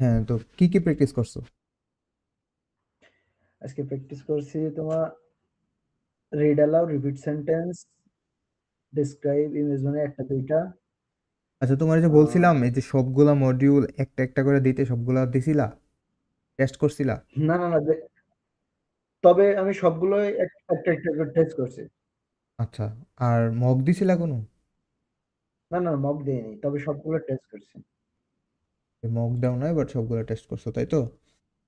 হ্যাঁ, তো কি প্র্যাকটিস করছো? আজকে প্র্যাকটিস করছি তোমার read aloud, repeat sentence, describe, image মানে একটা দুইটা। আচ্ছা, তোমার এই যে আহ, বলছিলাম এই যে সবগুলা মডিউল একটা একটা করে দিতে, সবগুলা দিছিলা, টেস্ট করছিলা? না না না তবে আমি সবগুলোই একটা একটা করে টেস্ট করছি। আচ্ছা, আর মক দিছিলা কোনো? না না মক দিইনি, তবে সবগুলো টেস্ট করছি। মক দাও নাই, বাট সবগুলা টেস্ট করছো, তাই তো?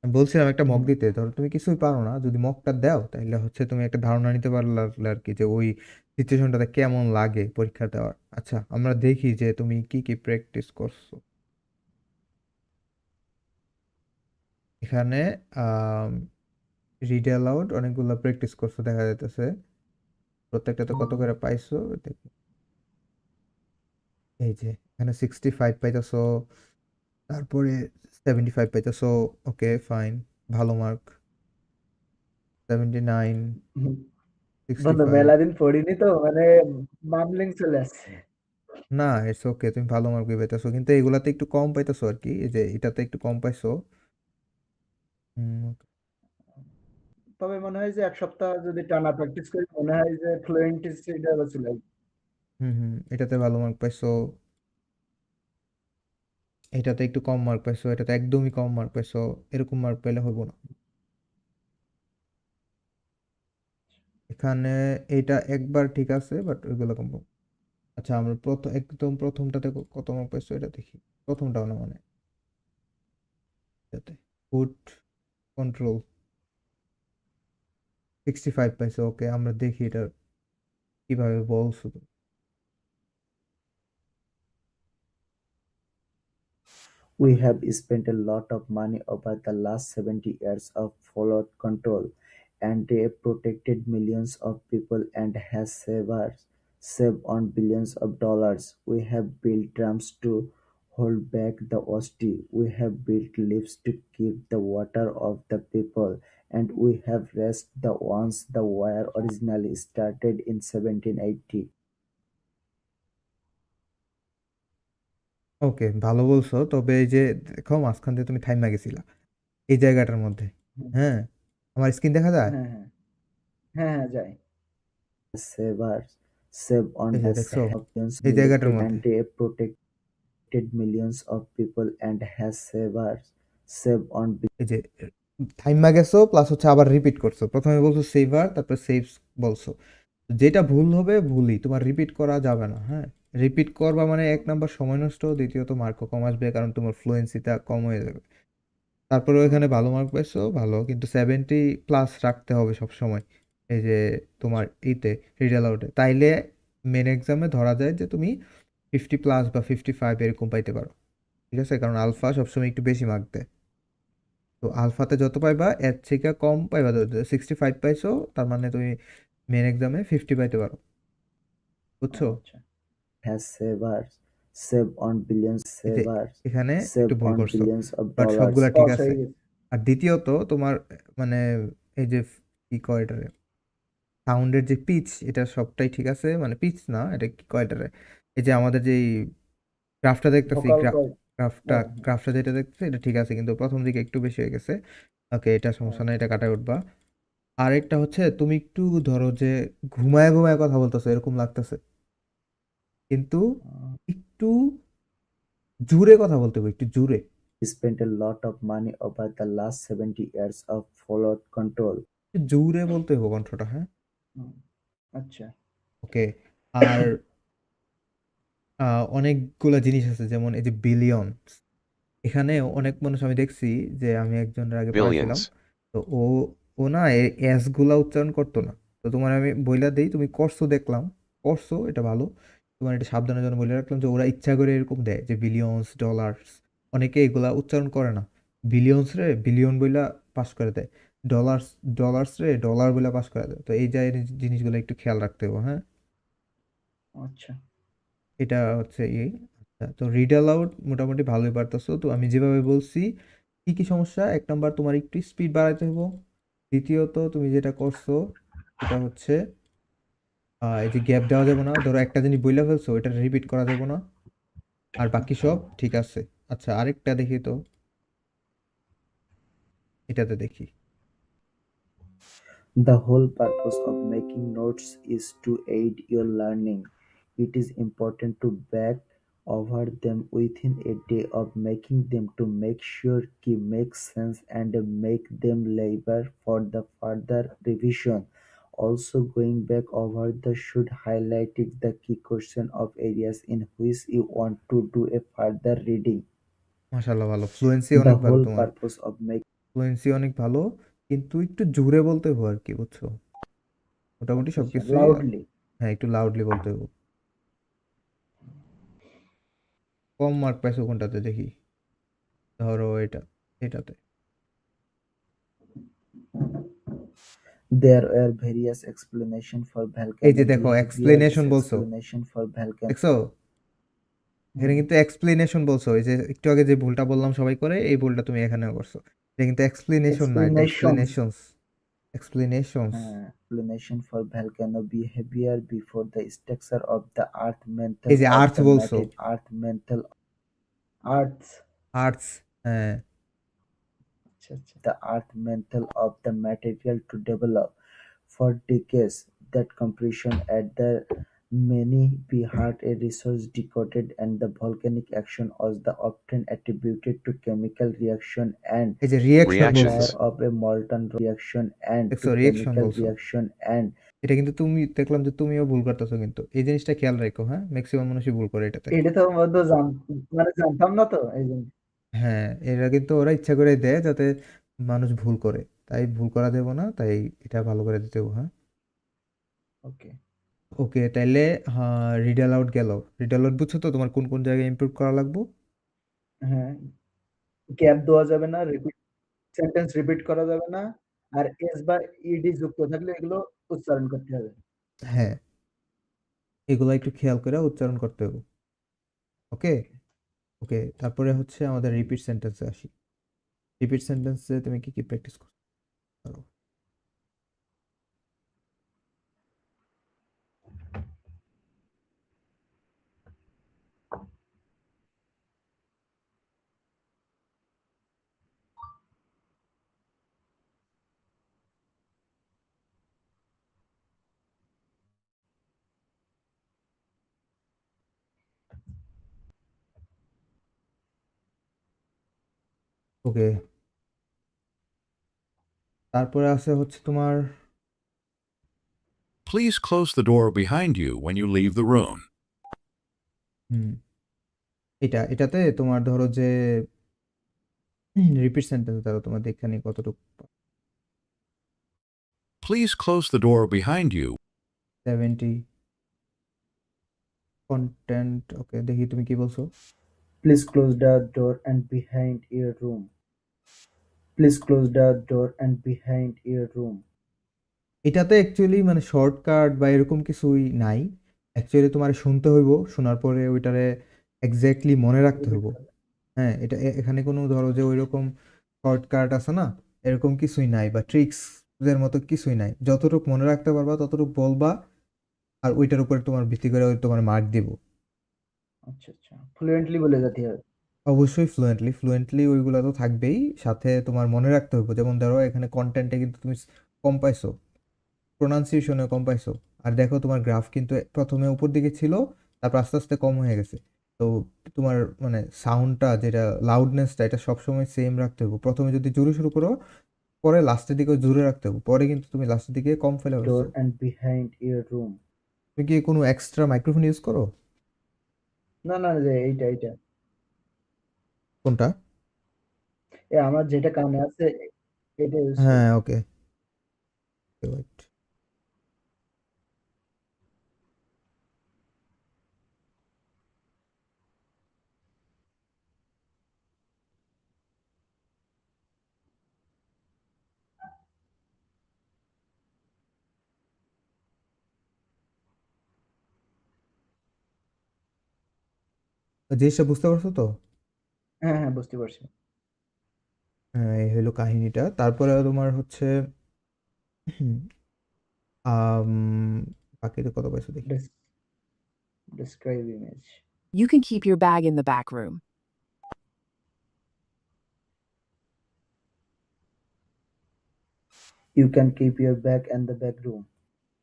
আমি বলছিলাম একটা মক হুম। দিতে, ধরো তুমি কিছুই পারো না, যদি মকটা দাও তাহলে হচ্ছে তুমি একটা ধারণা নিতে পারলে আর কি, যে ওই সিচুয়েশনটাতে কেমন লাগে পরীক্ষা দেওয়ার। আচ্ছা, আমরা দেখি যে তুমি কি প্র্যাকটিস করছো এখানে। আহ রিড অ্যালাউড অনেকগুলো প্র্যাকটিস করছো দেখা যাইতেছে, প্রত্যেকটাতে কত হুম। করে পাইছো দেখি। এই যে এখানে 65 পাইতেছো, তারপরে 75 পাইতেছো। ওকে, ফাইন, ভালো মার্ক। 79, হুম। বন্ধু 65। মেলা দিন পড়িনি তো মানে মামলিং চলে আসছে। না, ইটস ওকে, তুমি ভালো মার্ক পাইতেছো, কিন্তু এগুলাতে একটু কম পাইতেছো আর কি, এই যে এটাতে একটু কম পাইছো। হুম। তবে মনে হয় যে এক সপ্তাহ যদি টানা প্র্যাকটিস করি মনে হয় যে ফ্লুয়েন্ট এটা চলে আসবে। হুম হুম, এটাতে ভালো মার্ক পাইছো, এটাতে একটু কম মার্ক পাইছো, এটাতে একদমই কম মার্ক পাইছো। এরকম মার্ক পেলে হইব না এখানে। এটা একবার ঠিক আছে, বাট ওইগুলো কম। আচ্ছা, আমরা একদম প্রথমটাতে কত মার্ক পাইছো এটা দেখি। প্রথমটাও না মানে, এটাতে ফুড কন্ট্রোল 65 পাইছো। ওকে, আমরা দেখি এটা কিভাবে বলছো তুমি। We have spent a lot of money over the last 70 years of flood control, and they protected millions of people and has saved on billions of dollars. We have built dams to hold back the Osti. We have built lifts to keep the water of the people, and we have raised the ones the wire originally started in 1780. ওকে, ভালো বলছো, তবে এই যে দেখো মাঝখান দিয়ে তুমি থাইমা গেছিলা এই জায়গাটার মধ্যে। হুম। হ্যাঁ, আমার স্ক্রিন দেখা যায়? হ্যাঁ হ্যাঁ হ্যাঁ হ্যাঁ যাই। Savers save এই on যে the দেখছো sand of billions এই জায়গাটার military মধ্যে, and they protected millions of people and has savers save on এই যে থাইমা গেছো প্লাস হচ্ছে আবার রিপিট করছো। প্রথমে বলছো সেভার, তারপর সেভস বলছো। যেটা ভুল হবে ভুলই, তোমার রিপিট করা যাবে না। হ্যাঁ, রিপিট করবা মানে এক নাম্বার সময় নষ্ট, দ্বিতীয়ত মার্কও কম আসবে, কারণ তোমার ফ্লুয়েন্সিটা কম হয়ে যাবে। তারপরেও এখানে ভালো মার্ক পাইছো, ভালো, কিন্তু 70 প্লাস রাখতে হবে সব সময়। এই যে তোমার ইতে রিড অ্যালাউডে, তাইলে মেন এক্সামে ধরা যায় যে তুমি 50 প্লাস বা 55 এরকম পাইতে পারো। ঠিক আছে, কারণ আলফা সবসময় একটু বেশি মার্ক দেয়। তো আলফাতে যত পাইবা এর থেকে কম পাইবা। 65 পাইছো, তার মানে তুমি মেন এক্সামে 50 পাইতে পারো। ও বুঝছো? আচ্ছা। has savers save on billions এই যে savers এখানে একটু save ভুল on করছো, billions of বাট dollars. সবগুলা ঠিক স্পষ্ট আছে। হয়ে গেছে। আর দ্বিতীয়ত তোমার মানে এই যে কি কয় এটারে, সাউন্ডের যে পিচ, এটা সবটাই ঠিক আছে, মানে পিচ না, এটা কি কয় এটারে, এই যে আমাদের যে গ্রাফটা দেখতেছি, ভোকাল কয়। ও গ্রাফটা হুম। গ্রাফটা যেটা দেখতেছি এটা ঠিক আছে, কিন্তু প্রথম দিকে একটু বেশি হয়ে গেছে। ওকে, এটা ও সমস্যা নাই, আচ্ছা। এটা কাটায় উঠবা। আরেকটা হচ্ছে তুমি একটু ধরো যে ঘুমায় ঘুমায় কথা বলতেছো এরকম লাগতেছে, কিন্তু আহ, একটু জোরে কথা বলতে হবে, একটু জোরে। Spent a lot of money over the last 70 years of flood control. একটু জোরে বলতে হবে কণ্ঠটা, হ্যাঁ। হুম, আচ্ছা। ওকে, আর অনেকগুলা জিনিস আছে, যেমন এই যে বিলিয়ন। এখানে অনেক মানুষ আমি দেখছি, যে আমি একজনের আগে পড়াইছিলাম, Billions. তো ও না এস গুলা উচ্চারণ করতো না। তো তোমার আমি বইলা দেই, তুমি করছো দেখলাম, করছো এটা ভালো। তোমার এটা সাবধানের জন্য বলে রাখলাম, যে ওরা ইচ্ছা করে এরকম দেয় যে বিলিয়নস ডলার্স, অনেকে এগুলা উচ্চারণ করে না। বিলিয়নস রে বিলিয়ন বইলা পাস করে দেয়, ডলার্স ডলার্স রে ডলার বইলা পাস করে দেয়। তো এই জিনিসগুলো একটু খেয়াল রাখতে হবে, হ্যাঁ। আচ্ছা। এটা হচ্ছে আচ্ছা, তো রিড অ্যালাউড মোটামুটি ভালোই পারতেছো। তো আমি যেভাবে বলছি, কি কি সমস্যা, এক নাম্বার তোমার একটু স্পিড বাড়াইতে হবে। দ্বিতীয়ত তুমি যেটা করছো সেটা হচ্ছে এই যে গ্যাপ দেওয়া যাবে না, ধরো একটা জিনিস বইলা ফেলছো এটা রিপিট করা যাবে না। আর বাকি সব ঠিক আছে। আচ্ছা, আরেকটা দেখি তো, এটাতে দেখি। The whole purpose of making notes is to aid your learning. It is important to back over them within a day of making them to make sure key make sense and make them labor for the further revision. Also going back over the should highlight it the key question of areas in which you want to do a further reading. মাশাআল্লাহ ভালো। Fluency The অনেক ভালো whole তোমার। purpose of making fluency অনেক ভালো, কিন্তু একটু জোরে বলতে হবে আরকি, বুঝছো? মোটামুটি আচ্ছা আচ্ছা সবকিছুই লাউডলি হ্যাঁ, একটু লাউডলি বলতে হবে। কম মার্ক পাইছো কোনটাতে দেখি? ধরো এটাতে। There were various explanations for এই যে volcano দেখো behavior. This এক্সপ্লেনেশন বলছো। explanation for volcano দেখছো? এখানে কিন্তু এক্সপ্লেনেশন বলছো। এই যে একটু আগে যে ভুলটা বললাম সবাই করে, এই ভুলটা তুমি এখানেও করছো। এটা কিন্তু এক্সপ্লেনেশন না, এটা explanations explanations. Explanations. explanation for volcano behavior before the structure of the earth এই mantle যে of আর্থ the বলছো। matter earth mantle arts earths. হ্যাঁ। আচ্ছা আচ্ছা the earth mantle of the material to develop for decades. That compression at the many be hard a resource decoded and the volcanic action was the often attributed to chemical reaction and এই যে reaction Reactions. বলছো। layer of a molten reaction and to দেখছো reaction chemical বলছো। reaction and এটা কিন্তু তুমি দেখলাম যে তুমিও ভুল করতেছো, কিন্তু এই জিনিসটা খেয়াল রাখো। হ্যাঁ, ম্যাক্সিমাম মানুষই ভুল করে এটাতে। এটা তো মধ্যে মানে জানতাম না তো এই জন্য হ্যাঁ, এরা কিন্তু ওরা ইচ্ছা করে দেয় যাতে মানুষ ভুল করে। তাই ভুল করা দেব না, তাই এটা ভালো করে দিতে হবে। হ্যাঁ। ওকে ওকে, তাইলে হ্যাঁ, রিড অ্যালাউড গেল। রিড অ্যালাউড বুঝছো তো তোমার কোন কোন জায়গায় ইমপ্রুভ করা লাগবে? হ্যাঁ গ্যাপ দেওয়া যাবে না রিপিট সেন্টেন্স রিপিট করা যাবে না আর এস বা ইডি যুক্ত থাকলে এগুলো উচ্চারণ করতে হবে হ্যাঁ, এগুলো একটু খেয়াল করে উচ্চারণ করতে হবে। ওকে। ওকে, তারপরে হচ্ছে আমাদের রিপিট সেন্টেন্সে আসি। রিপিট সেন্টেন্সে তুমি কি কি প্র্যাকটিস করতে পারো? ওকে, তারপরে আছে হচ্ছে তোমার Please close the door behind you when you leave the room. হুম, এটাতে তোমার ধরো যে রিপিট সেন্টেন্স ধরো তোমার দেখে নি কতটুকু। Please close the door behind you. 70 content. ওকে, দেখি তুমি কি বলছো। please close the door and behind your room. Please close the door and behind your room. এটাতে অ্যাকচুয়ালি মানে শর্টকাট বা এরকম কিছুই নাই। অ্যাকচুয়ালি তোমার শুনতে হইব, শোনার পরে ওইটারে এক্স্যাক্টলি মনে রাখতে রিপিট হইব। করতে হ্যাঁ, এটা এখানে কোনো ধরো যে ওইরকম শর্টকাট আছে না, এরকম কিছুই নাই বা ট্রিক্স এর মতো কিছুই নাই। যতটুকু মনে রাখতে পারবা ততটুকু বলবা, আর ওইটার উপরে তোমার ভিত্তি করে ওই তোমার মার্ক দিব। আচ্ছা আচ্ছা ফ্লুয়েন্টলি বলে যেতে হবে অবশ্যই ফ্লুয়েন্টলি ওইগুলো তো থাকবেই, সাথে তোমার মনে রাখতে হবে। যেমন ধরো এখানে কন্টেন্টে কিন্তু তুমি কম পাইছো, প্রোনাউন্সিয়েশনে কম পাইছো। আর দেখো তোমার গ্রাফ কিন্তু প্রথমে উপর দিকে ছিল, তারপর আস্তে আস্তে কম হয়ে গেছে। তো তোমার মানে সাউন্ডটা যেটা লাউডনেসটা এটা সবসময় সেম রাখতে হবে। প্রথমে যদি জোরে শুরু করো, পরে লাস্টের দিকে জোরে রাখতে হবে, পরে কিন্তু তুমি লাস্টের দিকে কম ফেলে ফেলছো। Door and behind your room. তুমি কি কোনো এক্সট্রা মাইক্রোফোন ইউজ করো? না না যে এইটা কোনটা? আমার যেটা কানে আছে এটা ইউজ করি হ্যাঁ, ওকে। ওয়েট। জিনিসটা বুঝতে পারছো তো? হ্যাঁ হ্যাঁ বুঝতে পারছি হ্যাঁ, এই হলো কাহিনীটা। তারপরে তোমার হচ্ছে হুম, আম, বাকিটা কত পাইছো দেখি। Describe image You can keep your bag in the back room. ওকে, তারপরে হচ্ছে তোমার হচ্ছে, হুম, আম, বাকিটা কত পাইছো দেখি। describe image. ওকে, তারপরে হচ্ছে তোমার হচ্ছে, হুম, আম, বাকিটা কত পাইছো দেখি। ওকে, তারপরে হচ্ছে তোমার হচ্ছে, হুম, You can keep your bag in the back room.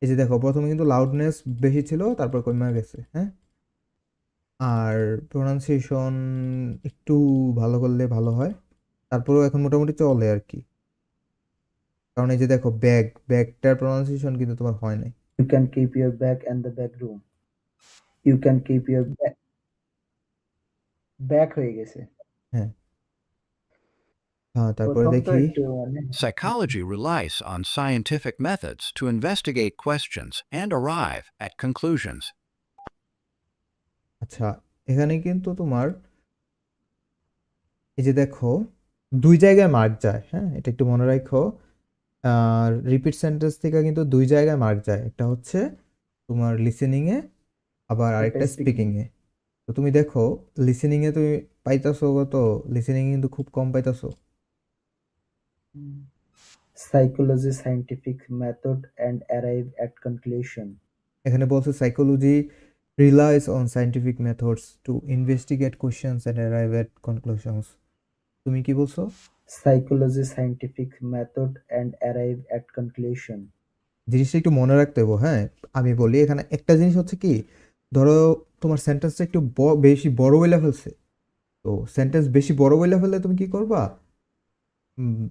এই যে দেখো প্রথমে কিন্তু লাউডনেস বেশি ছিল, তারপর কমে গেছে, হ্যাঁ। আর প্রোনাউন্সিয়েশন একটু ভালো করলে ভালো হয়, তারপরেও এখন মোটামুটি চলে আর কি। কারণ এই যে দেখো ব্যাগটার প্রোনাউন্সিয়েশন কিন্তু তোমার হয় নাই। You can keep your bag in the back room. You can keep your bag. Back হয়ে গেছে। হ্যাঁ হ্যাঁ, তারপরে প্রথম তো দেখি একটু মানে Psychology relies on scientific methods to investigate questions and arrive at conclusions. আচ্ছা, এখানে কিন্তু তোমার এই যে দেখো 2 জায়গায় মার্ক যায়, হ্যাঁ, এটা একটু মনে রাখো। আর রিপিট সেন্টেন্স থেকে কিন্তু 2 জায়গায় মার্ক যায়, একটা হচ্ছে তোমার লিসেনিং এ, আবার আরেকটা স্পিকিং এ। তো তুমি দেখো লিসেনিং এ তুমি পাইতাছো কত, লিসেনিং কিন্তু খুব কম পাইতাছো। Psychology scientific method and arrive at conclusion. এখানে বলছে psychology relies on scientific methods to investigate questions and arrive at conclusions. তুমি কি বলছো? Psychology scientific method and arrive at conclusion. জিনিসটা একটু মনে রাখতে হবে, হ্যাঁ। আমি বলি এখানে একটা জিনিস হচ্ছে কি, ধরো তোমার সেন্টেন্সটা একটু বেশি বড় বইলা ফেলছে, তো সেন্টেন্স বেশি বড় বইলা ফেললে তুমি কি করবা,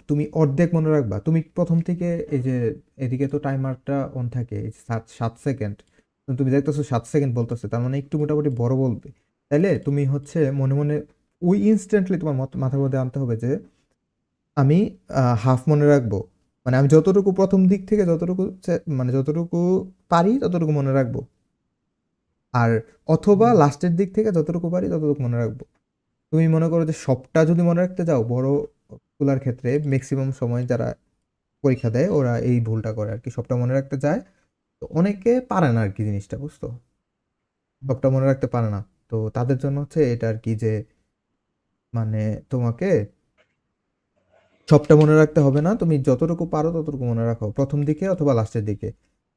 তুমি অর্ধেক মনে রাখবা। তুমি প্রথম থেকে এই যে এদিকে তো টাইমারটা অন থাকে, এই 7 সেকেন্ড, তুমি দেখতেছো 7 সেকেন্ড বলতেছে, তার মানে একটু মোটামুটি বড় বলবে। তাইলে তুমি হচ্ছে মনে মনে ওই ইনস্ট্যান্টলি তোমার মাথার মধ্যে আনতে হবে যে আমি হাফ মনে রাখবো, মানে আমি যতটুকু প্রথম দিক থেকে যতটুকু মানে যতটুকু পারি ততটুকু মনে রাখবো, আর অথবা লাস্টের দিক থেকে যতটুকু পারি ততটুকু মনে রাখবো। তুমি মনে করো যে সবটা যদি মনে রাখতে যাও, বড় গুলার ক্ষেত্রে ম্যাক্সিমাম সময় যারা পরীক্ষা দেয় ওরা এই ভুলটা করে আর কি, সবটা মনে রাখতে যায়। তো অনেকে পারে না আর কি জিনিসটা, বুঝতো, সবটা মনে রাখতে পারে না। তো তাদের জন্য হচ্ছে এটা আর কি, যে মানে তোমাকে সবটা মনে রাখতে হবে না, তুমি যতটুকু পারো ততটুকু মনে রাখো প্রথম দিকে অথবা লাস্টের দিকে।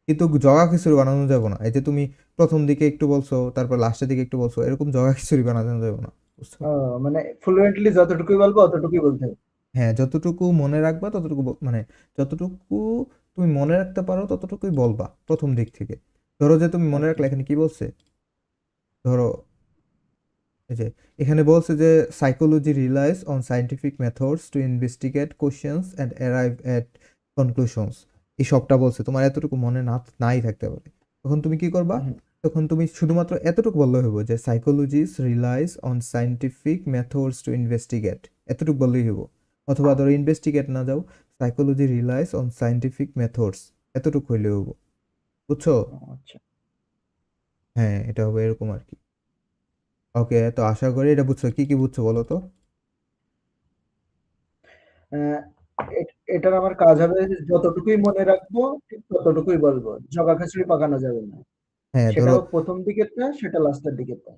কিন্তু জগা খিচুড়ি বানানো যাবে না, এই যে তুমি প্রথম দিকে একটু বলছো তারপর লাস্টের দিকে একটু বলছো, এরকম জগা খিচুড়ি বানানো যাবে না, বুঝছো। মানে ফ্লুয়েন্টলি যতটুকুই বলবো অতটুকুই বলতে হবে। হ্যাঁ, যতটুকু মনে রাখবা ততটুকু মানে যতটুকু তুমি মনে রাখতে পারো ততটুকুই বলবা প্রথম দিক থেকে। ধরো যে তুমি মনে রাখলে, এখানে কি বলছে, ধরো এই যে এখানে বলছে যে psychology relies on scientific methods to investigate questions and arrive at conclusions. এই সবটা বলছে, তোমার এতটুকু মনে নাই থাকতে পারে, তখন তুমি কি করবা, তখন তুমি শুধুমাত্র এতটুকু বললে হইব যে সাইকোলজিস relies on scientific methods to investigate, এতটুকু বললেই হইব। অথবা ধরো ইনভেস্টিগেট না যাও, psychology relies on scientific methods, এতটুকু হইলে হইব, বুঝছো। আচ্ছা, হ্যাঁ, এটা হবে এরকম আর কি। ওকে, তো আশা করি এটা বুঝছো। কি কি বুঝছো বলো তো? এটার আমার কাজ হবে যে যতটুকুই মনে রাখবো ঠিক ততটুকুই বলবো, জগা খিচুড়ি পাকানো যাবে না। হ্যাঁ ধরো, সেটাও প্রথম দিকেরটা, সেটা লাস্টের দিকেরটা।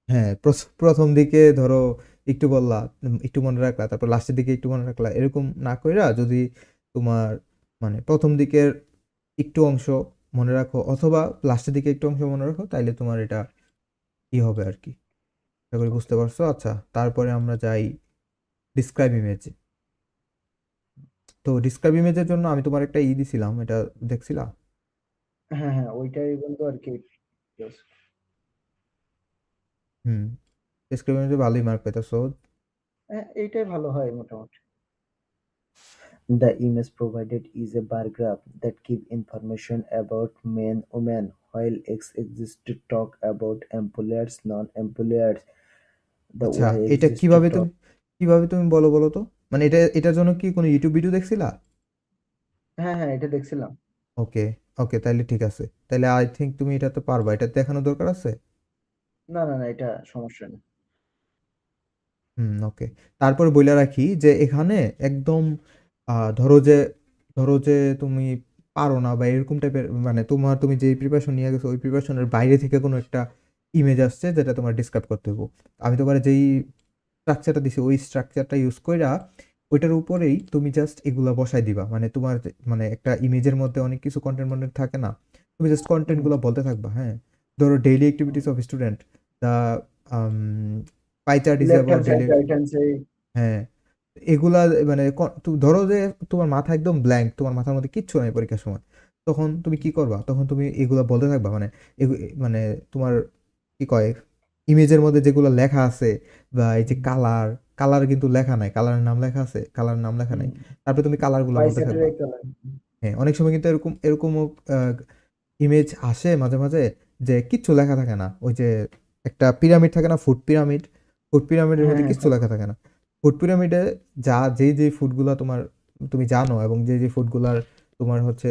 হ্যাঁ প্রথম দিকে ধরো একটু বললা, একটু মনে রাখলা, তারপর লাস্টের দিকে একটু মনে রাখলা, এরকম না কইরা যদি তোমার মানে প্রথম দিকের একটু অংশ মনে রাখো অথবা লাস্টের দিকে একটু অংশ মনে রাখো, তাইলে তোমার এটা কি হবে আর কি। আশা করি বুঝতে পারছো। আচ্ছা, তারপরে আমরা যাই ডিসক্রাইব ইমেজে। তো ডিসক্রাইব ইমেজের জন্য আমি তোমার একটা দিছিলাম, এটা দেখছিলা? হ্যাঁ, হ্যাঁ, ওইটাই বলবো আর কি। হুম, ডিসক্রাইব ইমেজে ভালোই মার্ক পাইতেছো। এইটাই ভালো হয় মোটামুটি। The image provided is a bar graph that gives information about men, women, while X exists to talk about employers, non-employers. The আচ্ছা, Y এটা exists to কিভাবে talk. কিভাবে তুমি বলো বলো তো, মানে এটার জন্য কি কোনো ইউটিউব ভিডিও দেখছিলা? হ্যাঁ, হ্যাঁ, এটা দেখছিলাম। ওকে, ওকে, তাইলে ঠিক আছে, তাইলে আই থিঙ্ক তুমি এটা তো পারবা, এটা দেখানো দরকার আছে। না, না, না, এটা সমস্যা নেই। ওকে। তারপর বইলা রাখি যে এখানে একদম ধরো যে তুমি পারো না বা এরকম টাইপের, মানে তুমি যে প্রিপারেশন নিয়ে গেছো ওই প্রিপারেশনের বাইরে থেকে কোনো একটা ইমেজ আসছে যেটা তোমার ডিসক্রাইব করতে হবে। আমি তোমার যেই স্ট্রাকচারটা দিছি ওই স্ট্রাকচারটা ইউজ কইরা ওইটার উপরেই তুমি জাস্ট এগুলা বসাই দিবা, মানে তোমার মানে একটা ইমেজের মধ্যে অনেক কিছু কন্টেন্ট থাকে না, তুমি জাস্ট কন্টেন্টগুলো বলতে থাকবা। হ্যাঁ, ধরো daily activities of student, the pie chart is left about hand side, daily. Right hand side. হ্যাঁ, এগুলা মানে ধরো যে তোমার মাথা একদম ব্ল্যাঙ্ক, তোমার মাথার মধ্যে কিচ্ছু নাই পরীক্ষার সময়, তখন তুমি কি করবা? তখন তুমি এগুলা বলতে থাকবা, মানে মানে তোমার কি কয়, ইমেজের মধ্যে যেগুলো লেখা আছে, বা এই যে কালার, কালার কিন্তু লেখা নাই, কালারের নাম লেখা আছে, কালারের নাম লেখা নাই, তারপরে তুমি কালারগুলো বলতে থাকবা। বাইসেটের কালার। হ্যাঁ, অনেক সময় কিন্তু এরকমও ইমেজ আসে মাঝে মাঝে, যে কিচ্ছু লেখা থাকে না, ওই যে একটা পিরামিড থাকে না, ফুড পিরামিডের হ্যাঁ মধ্যে হ্যাঁ কিচ্ছু লেখা থাকে না। ফুড পিরামিডে যে ফুডগুলা তুমি জানো, এবং যে ফুডগুলার তোমার হচ্ছে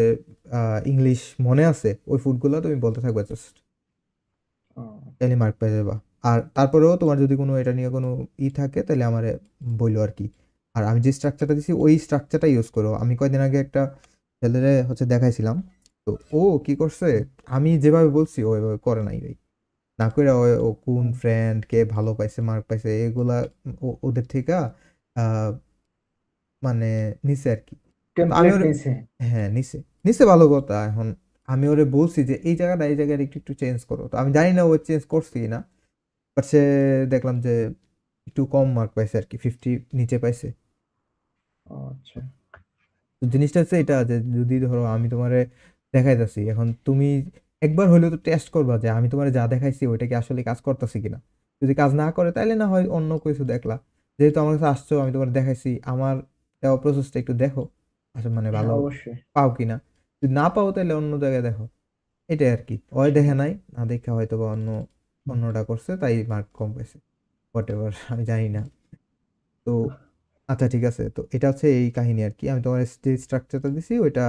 ইংলিশ মনে আছে, ওই ফুডগুলা তুমি বলতে থাকবে জাস্ট, ও, তাহলে মার্ক পেয়ে যাবা। আর তারপরেও তোমার যদি কোনো এটা নিয়ে কোনো থাকে, তাহলে আমারে বইলো আর কি। আর আমি যে স্ট্রাকচারটা দিছি ওই স্ট্রাকচারটা ইউজ করো। আমি কয়দিন আগে একটা ছেলেরে হচ্ছে দেখাইছিলাম, তো ও কি করছে, আমি যেভাবে বলছি ও এভাবে করে নাই ভাই। না করে ও কোন ফ্রেন্ড কে ভালো পাইছে, মার্ক পাইছে, এগুলা ওদের থেকে মানে নিছে আর কি। তো আমি টেমপ্লেট ওরে, নিছে। হ্যাঁ নিছে, নিছে ভালো কথা। এখন আমি ওরে বলছি যে এই জায়গাটা একটু একটু চেঞ্জ করো, তো আমি জানি না ও চেঞ্জ করছি কিনা, বাট সে দেখলাম যে একটু কম মার্ক পাইছে আর কি, 50 নিচে পাইছে। ও আচ্ছা। তো জিনিসটা হচ্ছে এটা, যে যদি ধরো আমি তোমারে দেখাইতেছি, এখন তুমি একবার হলেও তো টেস্ট করবা যে আমি তোমারে যা দেখাইছি ওইটা কি আসলে কাজ করতেছি কিনা। যদি কাজ না করে তাহলে না হয় অন্য কিছু দেখলা। যেহেতু আমার কাছে আসছো, আমি তোমার দেখাইছি, আমার দেওয়া প্রসেসটা একটু দেখো, আসলে মানে হ্যাঁ ভালো অবশ্যই। পাও কিনা। যদি না পাও তাহলে অন্য জায়গায় দেখো, এটাই আর কি। ওই দেখে নাই, না দেখে হয়তো বা অন্যটা করছে, তাই মার্ক কম পাইছে, হোয়াট এভার, আমি জানি না। তো আচ্ছা ঠিক আছে, তো এটা হচ্ছে এই কাহিনী আর কি। আমি তোমার যে স্ট্রাকচারটা দিছি ওইটা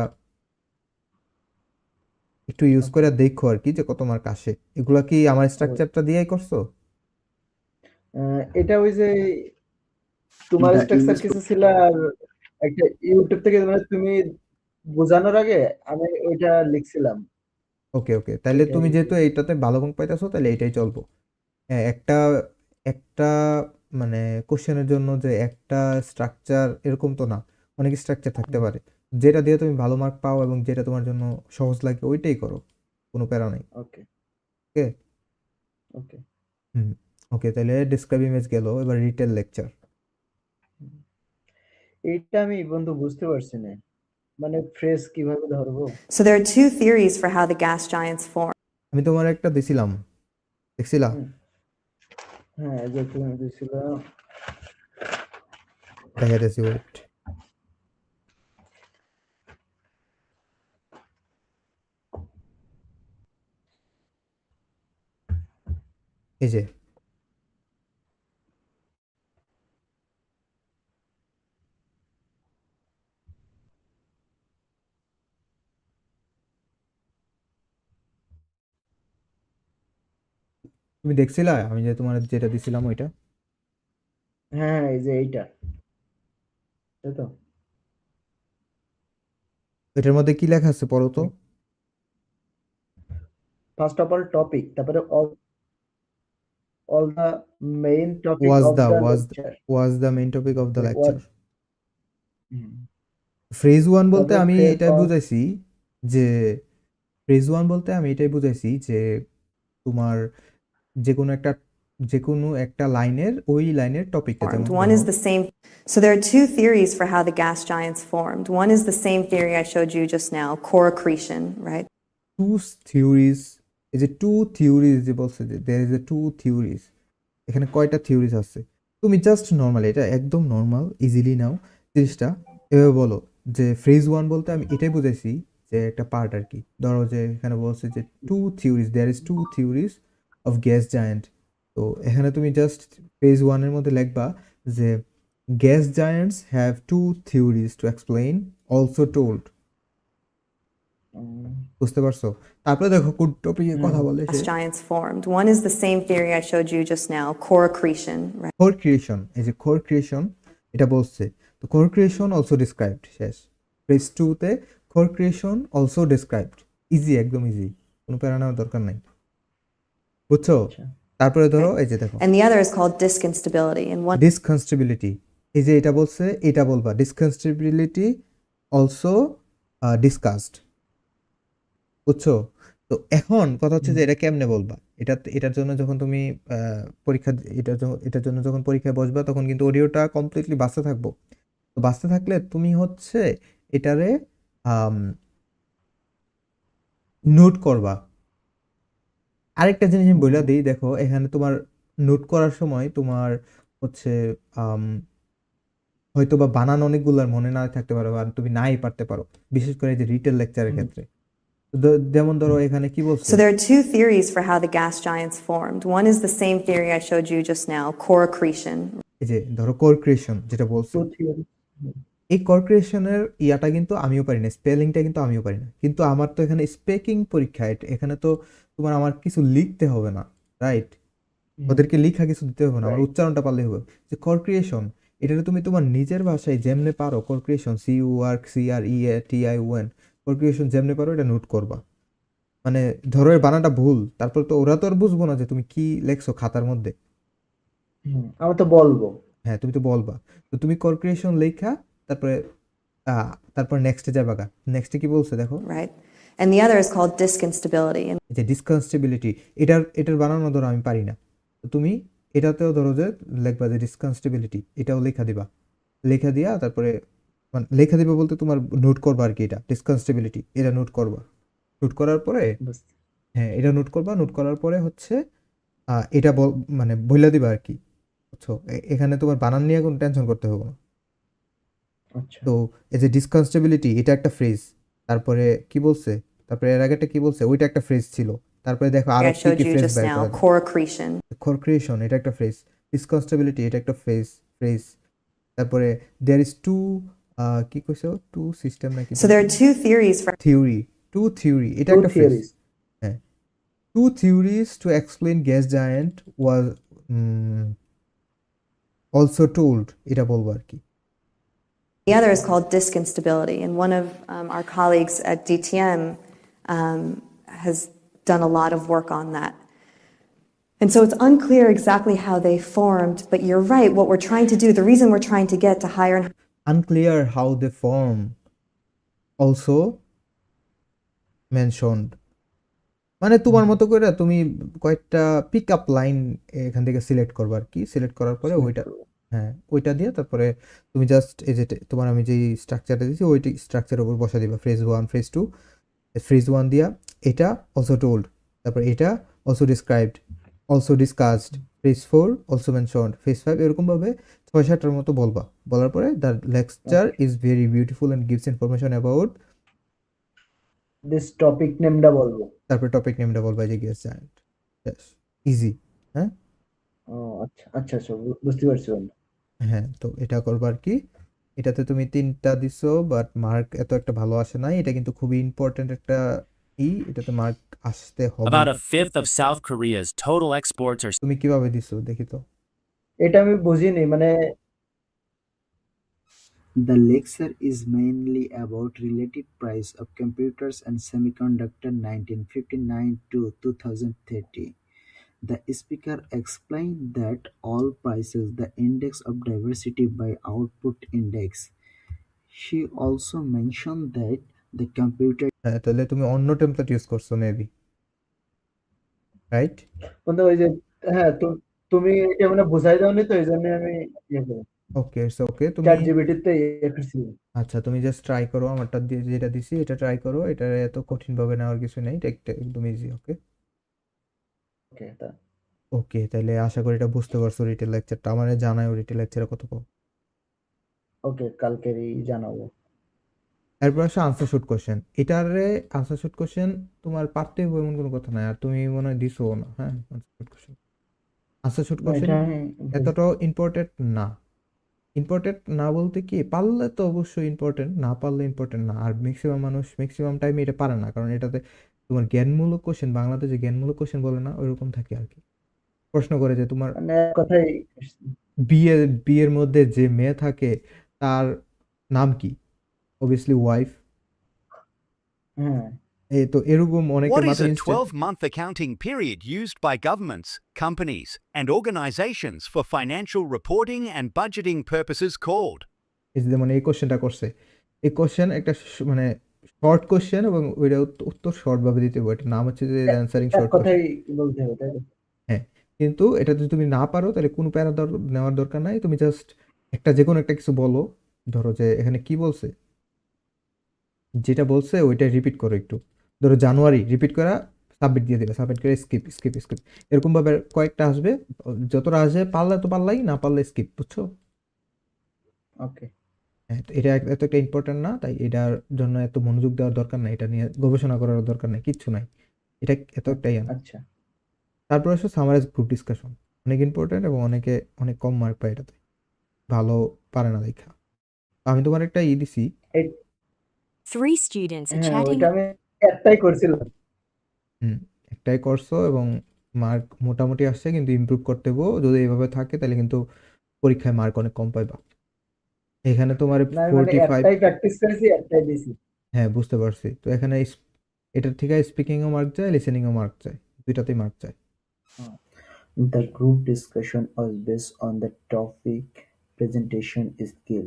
একটু ইউজ ওকে, করে দেখো আর কি, যে কত মার্ক আসে। এগুলা কি আমার স্ট্রাকচারটা দিয়েই করছো? এটা ওই যে তোমার The স্ট্রাকচার image কিছু ছিল, আর একটা ইউটিউব থেকে মানে তুমি বোঝানোর আগে আমি ওইটা লিখছিলাম। ওকে ওকে, তাহলে ওইটাই তুমি যেহেতু এইটাতে ভালো মার্ক পাইতেছো, তাহলে এইটাই চলবো। হ্যাঁ, একটা একটা মানে কোশ্চেনের জন্য যে একটা স্ট্রাকচার এরকম তো না, অনেক স্ট্রাকচার থাকতে পারে। যেটা দিয়ে তুমি ভালো মার্ক পাও এবং যেটা তোমার জন্য সহজ লাগে ওইটাই করো, কোনো প্যারা নাই। ওকে ওকে। ওকে। হুম। ওকে, তাহলে ডিসক্রাইব ইমেজ গেল, এবার রিটেল লেকচার। এইটা আমি বন্ধু বুঝতে পারছি না, মানে ফ্রেজ কিভাবে ধরবো। So there are two theories for how the gas giants form. আমি তোমার একটা দিছিলাম, দেখছিলা? হুম, হ্যাঁ এই যে তুমি দিছিল। দেখাইতেছি, ওয়েট। এই যে তুমি দেখছিলা আমি যে তোমার যেটা দিছিলাম ওইটা? হ্যাঁ হ্যাঁ, এই যে এইটা, তাই তো। এটার মধ্যে কি লেখা আছে পড়ো তো। ফার্স্ট অফ অল টপিক, তারপরে all the main topic was of the the was lecture. Was the main topic of the lecture. Was. Hmm. Phrase one বলতে তারপরে আমি ফ্রেজ এটাই বুঝাইছি যে তোমার যে কোনো একটা লাইনের, ওই লাইনের টপিকটা, যেমন One ধরো is the same. So there are two theories for how the gas giants formed. One is the same theory I showed you just now, core accretion, right? Two theories, এই যে টু থিওরিজ যে বলছে, যে there is a two theories, এখানে কয়টা theories আছে। তুমি just normal, এটা একদম নর্মাল, ইজিলি নাও জিনিসটা। এভাবে বলো যে ফ্রেজ ওয়ান বলতে আমি এটাই বুঝাইছি, যে একটা পার্ট আর কি। ধরো যে এখানে বলছে যে two theories, there is two theories of gas giant. তো এখানে তুমি জাস্ট ফেজ ওয়ানের মধ্যে লিখবা যে gas giants have two theories to explain, also told. বুঝতে পারছো? তারপরে দেখো কোন টপিকে কথা বলে Gas সে। giants formed. One is the same theory I showed you just now, core accretion, right? Core creation, এই যে কোর ক্রিয়েশন এটা বলছে, তো কোর ক্রিয়েশন অলসো ডিসক্রাইবড, শেষ। ফেজ টুতে core creation also described, easy, একদম ইজি, কোনো প্যারা নেওয়ার দরকার নাই। বুঝছো? তারপরে ধরো এই যে দেখো And the other is called disk instability. And one ডিসকনস্টেবিলিটি, এই যে এটা বলছে, এটা বলবা ডিসকনস্টেবিলিটি অলসো ডিসকাসড। বুঝছো? তো এখন কথা হচ্ছে যে এটা কেমনে বলবা। এটার জন্য যখন তুমি এটার জন্য যখন পরীক্ষায় বসবা তখন কিন্তু অডিওটা কমপ্লিটলি বাজতে থাকবো। তো বাজতে থাকলে তুমি হচ্ছে এটারে নোট করবা। আরেকটা জিনিস আমি বইলা দিই, দেখো এখানে তোমার নোট করার সময় তোমার হচ্ছে হয়তো বা বানান অনেকগুলার মনে না থাকতে পারো আর তুমি নাই পারতে পারো, বিশেষ করে এই যে রিটেল লেকচারের ক্ষেত্রে। যেমন ধরো এখানে কি বলছে, So there are two theories for how the gas giants formed. One is the same theory I showed you just now, core accretion. এই যে ধরো কোর ক্রিয়েশন যেটা বলছে, টু থিওরি এই কোর ক্রিয়েশনের ইয়াটা কিন্তু আমিও পারি না, স্পেলিংটা কিন্তু আমিও পারি না, কিন্তু আমার তো এখানে স্পিকিং পরীক্ষা, এখানে তো তোমার আমার কিছু লিখতে হবে না, রাইট? ওদেরকে লিখা কিছু দিতে হবে না, আমার Right. উচ্চারণটা পারলেই হবে। যে কোর ক্রিয়েশন, এটা তুমি তোমার নিজের ভাষায় যেমনে পারো, core creation CURCREATION, core creation যেমনে পারো এটা নোট করবা। মানে ধরো এর বানানটা ভুল, তারপর তো ওরা তো আর বুঝবো না যে তুমি কি লেখছো খাতার মধ্যে। আমি তো বলবো। হ্যাঁ, তুমি তো বলবা। তো তুমি কোর ক্রিয়েশন লেখা তারপর নেক্সটে যাবা গা। নেক্সটে কি বলছে দেখো, Right? And the other is called disk instability. And এই যে ডিসকনস্টেবিলিটি, এটার বানানো ধরো আমি পারি না, তো তুমি এটাতেও ধরো যে লিখবা যে ডিসকনস্টেবিলিটি, এটাও লেখা দিবা। লেখা দিয়া তারপরে মানে লেখা দিবা বলতে তোমার নোট করবা আর কি, এটা ডিসকনস্টেবিলিটি, এটা নোট করবা। নোট করার পরে বুঝতে হ্যাঁ এটা নোট করবা, নোট করার পরে হচ্ছে এটা মানে বইলা দিবা আর কি, বুঝছো? এখানে তোমার বানান নিয়ে কোনো টেনশন করতে হবে না। আচ্ছা তো এই যে ডিসকনস্টেবিলিটি এটা একটা ফ্রেজ, তারপরে কি বলছে, তারপরে এর আগেটা কি বলছে, ওইটা একটা ফ্রেজ ছিল। তারপরে দেখো আর I কি showed কি you ফ্রেজ just বের now, করা যায়। core accretion. কোর ক্রিয়েশন এটা একটা ফ্রেজ, ডিসকনস্টেবিলিটি এটা একটা ফ্রেজ। তারপরে দেয়ার ইজ কি কইছো, টু সিস্টেম নাকি So there are two theories for theory এটা টু একটা ফ্রেজ। থিওরিজ হ্যাঁ, two theories to explain gas giant was also told, এটা বলবো আর কি। the other is called disk instability. And one of our colleagues at DTM has done a lot of work on that. And so it's unclear exactly how they formed, but you're right. What we're trying to do, the reason we're trying to get to higher and Unclear how they form also mentioned, মানে তোমার মতো করে তুমি কয়েকটা pick up line এখান থেকে select করবা আর কি। সিলেক্ট করার পরে ওইটা দিয়ে তারপরে তুমি জাস্ট এই যে তোমার আমি যেই স্ট্রাকচারটা দিয়েছি ওই স্ট্রাকচারের উপর বসা দিবা, ফ্রেজ 1 ফ্রেজ 2, ফ্রেজ 1 দিয়া এটা অলসো টোল্ড, তারপর এটা also described, also discussed, phrase 4 also mentioned, phrase 5, এরকম ভাবে 6-7টার মতো বলবা। বলার পরে the lecture is very beautiful and gives information about, this topic নেমটা বলবো। তারপরে টপিক নেমটা বলবা যে গ্যাস জায়ান্ট। ইজি। হ্যাঁ ও আচ্ছা আচ্ছা আচ্ছা বুঝতে পারছি বন্ধু। হ্যাঁ, তো এটা করবা আর কি। এটাতে তুমি 3টা দিছো, বাট মার্ক এত একটা ভালো আসে নাই। এটা কিন্তু খুবই ইম্পর্টেন্ট একটা এটাতে মার্ক আসতে হবে। About a fifth of South Korea's total exports are তুমি কিভাবে দিছো দেখি তো। এটা আমি বুঝিনি মানে The lecture is mainly about relative price of computers and semiconductor 1959 to 2030. The speaker explained that all prices the index of diversity by output index. She also mentioned that the computer হ্যাঁ, তাহলে তুমি অন্য template use করছো maybe, right? বন্ধু ওই যে হ্যাঁ তুমি এটা মানে বুঝাই দাওনি তো এই জন্য আমি ইয়ে করি ওকে সো ওকে তুমি চ্যাট জিপিটিতে ইয়ে করছি। আচ্ছা তুমি জাস্ট ট্রাই করো, আমারটা দিয়ে যেটা দিছি এটা ট্রাই করো। এটা এত কঠিন ভাবে নেওয়ার কিছু নেই, এটা একদম ইজি। ওকে ওকে তা ওকে, তাহলে আশা করি এটা বুঝতে পারছো। রিটেল লেকচারটা আমারে জানাও, রিটেল লেকচারে কত পাও। ওকে কালকেরই জানাবো। এরপর আসে আনসার শুট কোশ্চেন। এটারে আনসার শুট কোশ্চেন তোমার পারতে হবে এমন কোনো কথা নাই, আর তুমি মনে হয় দিছো না। হ্যাঁ, answer shoot question, answer shoot question এটা আমি এতটাও ইম্পর্টেন্ট না। ইম্পর্টেন্ট না বলতে কি, পারলে তো অবশ্যই ইম্পর্টেন্ট, না পারলে ইম্পর্টেন্ট না। আর ম্যাক্সিমাম মানুষ ম্যাক্সিমাম টাইমে এটা পারে না, কারণ এটাতে তোমার জ্ঞানমূলক কোশ্চেন, বাংলাতে যে জ্ঞানমূলক কোশ্চেন বলে না ওইরকম থাকে আর কি। প্রশ্ন করে যে তোমার মানে এক কথাই বিয়ের মধ্যে যে মেয়ে থাকে তার নাম কি, অবভিয়াসলি ওয়াইফ। হ্যাঁ এই তো এরকম অনেকের What is মাথায় a instant 12-month accounting period used by governments, companies, and organizations for financial reporting and budgeting purposes called? এই যে মানে এই কোশ্চেনটা করছে, এই কোশ্চেন একটা মানে শর্ট কোশ্চেন এবং ওইটা উত্তর শর্ট ভাবে দিতে হবে। এটার নাম হচ্ছে যে অ্যান্সারিং এক শর্ট কোশ্চেন। কথাই বলতে হবে, তাই তো? হ্যাঁ, কিন্তু এটা যদি তুমি না পারো তাহলে কোনো প্যারা নেওয়ার দরকার নাই। তুমি জাস্ট যেকোনো একটা কিছু বলো। ধরো যে এখানে কি বলছে, যেটা বলছে ওইটাই রিপিট করো একটু। ধরো জানুয়ারি রিপিট করা, সাবমিট দিয়ে দিলে, সাবমিট করে স্কিপ স্কিপ স্কিপ, এরকম ভাবে কয়েকটা আসবে। যতটা আসবে পারলে তো পারলাই, না পারলে স্কিপ, বুঝছো? ওকে। হ্যাঁ, তো এটা এত একটা ইম্পর্টেন্ট না, তাই এটার জন্য এত মনোযোগ দেওয়ার দরকার নাই, এটা নিয়ে গবেষণা করার দরকার নাই, কিচ্ছু নাই। এটা এত একটা ইয়া না। আচ্ছা। তারপর আসো সামারাইজ গ্রুপ ডিসকাশন, অনেক ইম্পর্টেন্ট এবং অনেকে অনেক কম মার্ক পায় এটাতে, ভালো পারে না দেখা। আমি তোমার একটা দিছি। এই- Three students are হ্যাঁ, chatting. ওইটা আমি একটাই করছিলাম। হুম, একটাই করছো এবং মার্ক মোটামুটি আসছে, কিন্তু ইমপ্রুভ করতে হবো। যদি এভাবে থাকে তাহলে কিন্তু পরীক্ষায় মার্ক অনেক কম পাইবা। এখানে তোমার না, আমি মানে 45। একটাই প্র্যাকটিস করেছি, একটাই দিছি। হ্যাঁ, বুঝতে পারছি। তো এখানে এটার থেকে স্পিকিংও মার্ক যায়, লিসেনিংও মার্ক যায়, দুইটাতেই মার্ক যায়। The group discussion was based on the topic presentation skill.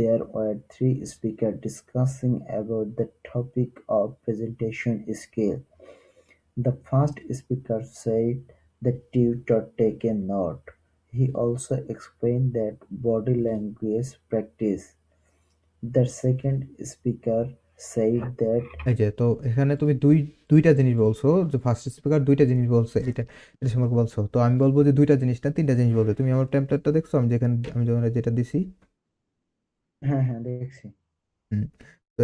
There were 3 speakers discussing about the topic of presentation skill. The first speaker said the tutor take a note. He also explained that body language practice. The second speaker said that এই যে, তো এখানে তুমি দুইটা জিনিস বলছো, যে first speaker দুইটা জিনিস বলছে, এটা সম্পর্কে বলছো। তো আমি বলবো যে দুইটা জিনিস না, তিনটা জিনিস বলবে। তুমি আমার টেমপ্লেটটা দেখছো? আমি যখন যেটা দিছি। হ্যাঁ, হ্যাঁ, দেখছি। হুম, তো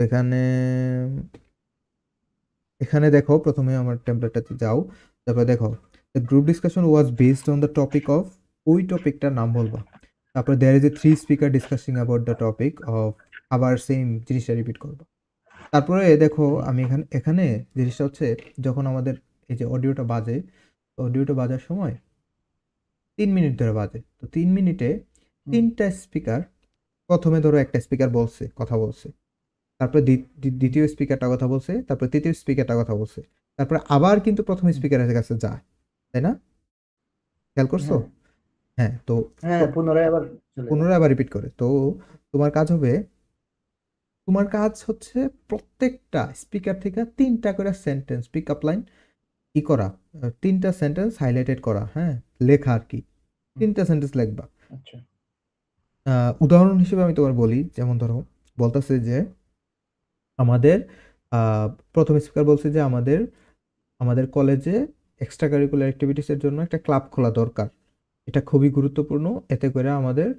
এখানে দেখো, প্রথমে আমার টেমপ্লেটটাতে যাও, তারপর দেখো the group discussion was based on the topic of, ওই টপিকটার নাম বলবা। তারপর there is a 3 speaker discussing about the topic of, আবার সেম জিনিসটা রিপিট করবা। তারপরে দেখো আমি এখানে জিনিসটা হচ্ছে, যখন আমাদের এই যে অডিওটা বাজার সময় 3 মিনিট ধরে বাজে। তো 3 মিনিটে 3টা স্পিকার, প্রথমে ধরো একটা স্পিকার কথা বলছে, তারপরে দ্বিতীয় স্পিকারটা কথা বলছে, তারপরে তৃতীয় স্পিকারটা কথা বলছে, তারপরে আবার কিন্তু প্রথম স্পিকারের কাছে যায়, তাই না? খেয়াল করছো? হ্যাঁ, হ্যাঁ, তো হ্যাঁ, পুনরায় আবার চলে যায়। পুনরায় আবার রিপিট করে। তো তোমার কাজ হচ্ছে প্রত্যেকটা স্পিকার থেকে 3টা করে সেন্টেন্স পিক আপ লাইন কি করা, 3টা সেন্টেন্স হাইলাইটেড করা, হ্যাঁ, লেখা আর কি, 3টা সেন্টেন্স লিখবা। আচ্ছা। উদাহরণ হিসেবে আমি তোমার বলি, যেমন ধরো বলতেছে যে আমাদের প্রথম স্পিকার বলছে যে আমাদের কলেজে এক্সট্রা কারিকুলার অ্যাক্টিভিটিসের জন্য একটা ক্লাব খোলা দরকার। এটা খুবই গুরুত্বপূর্ণ, এতে করে আমাদের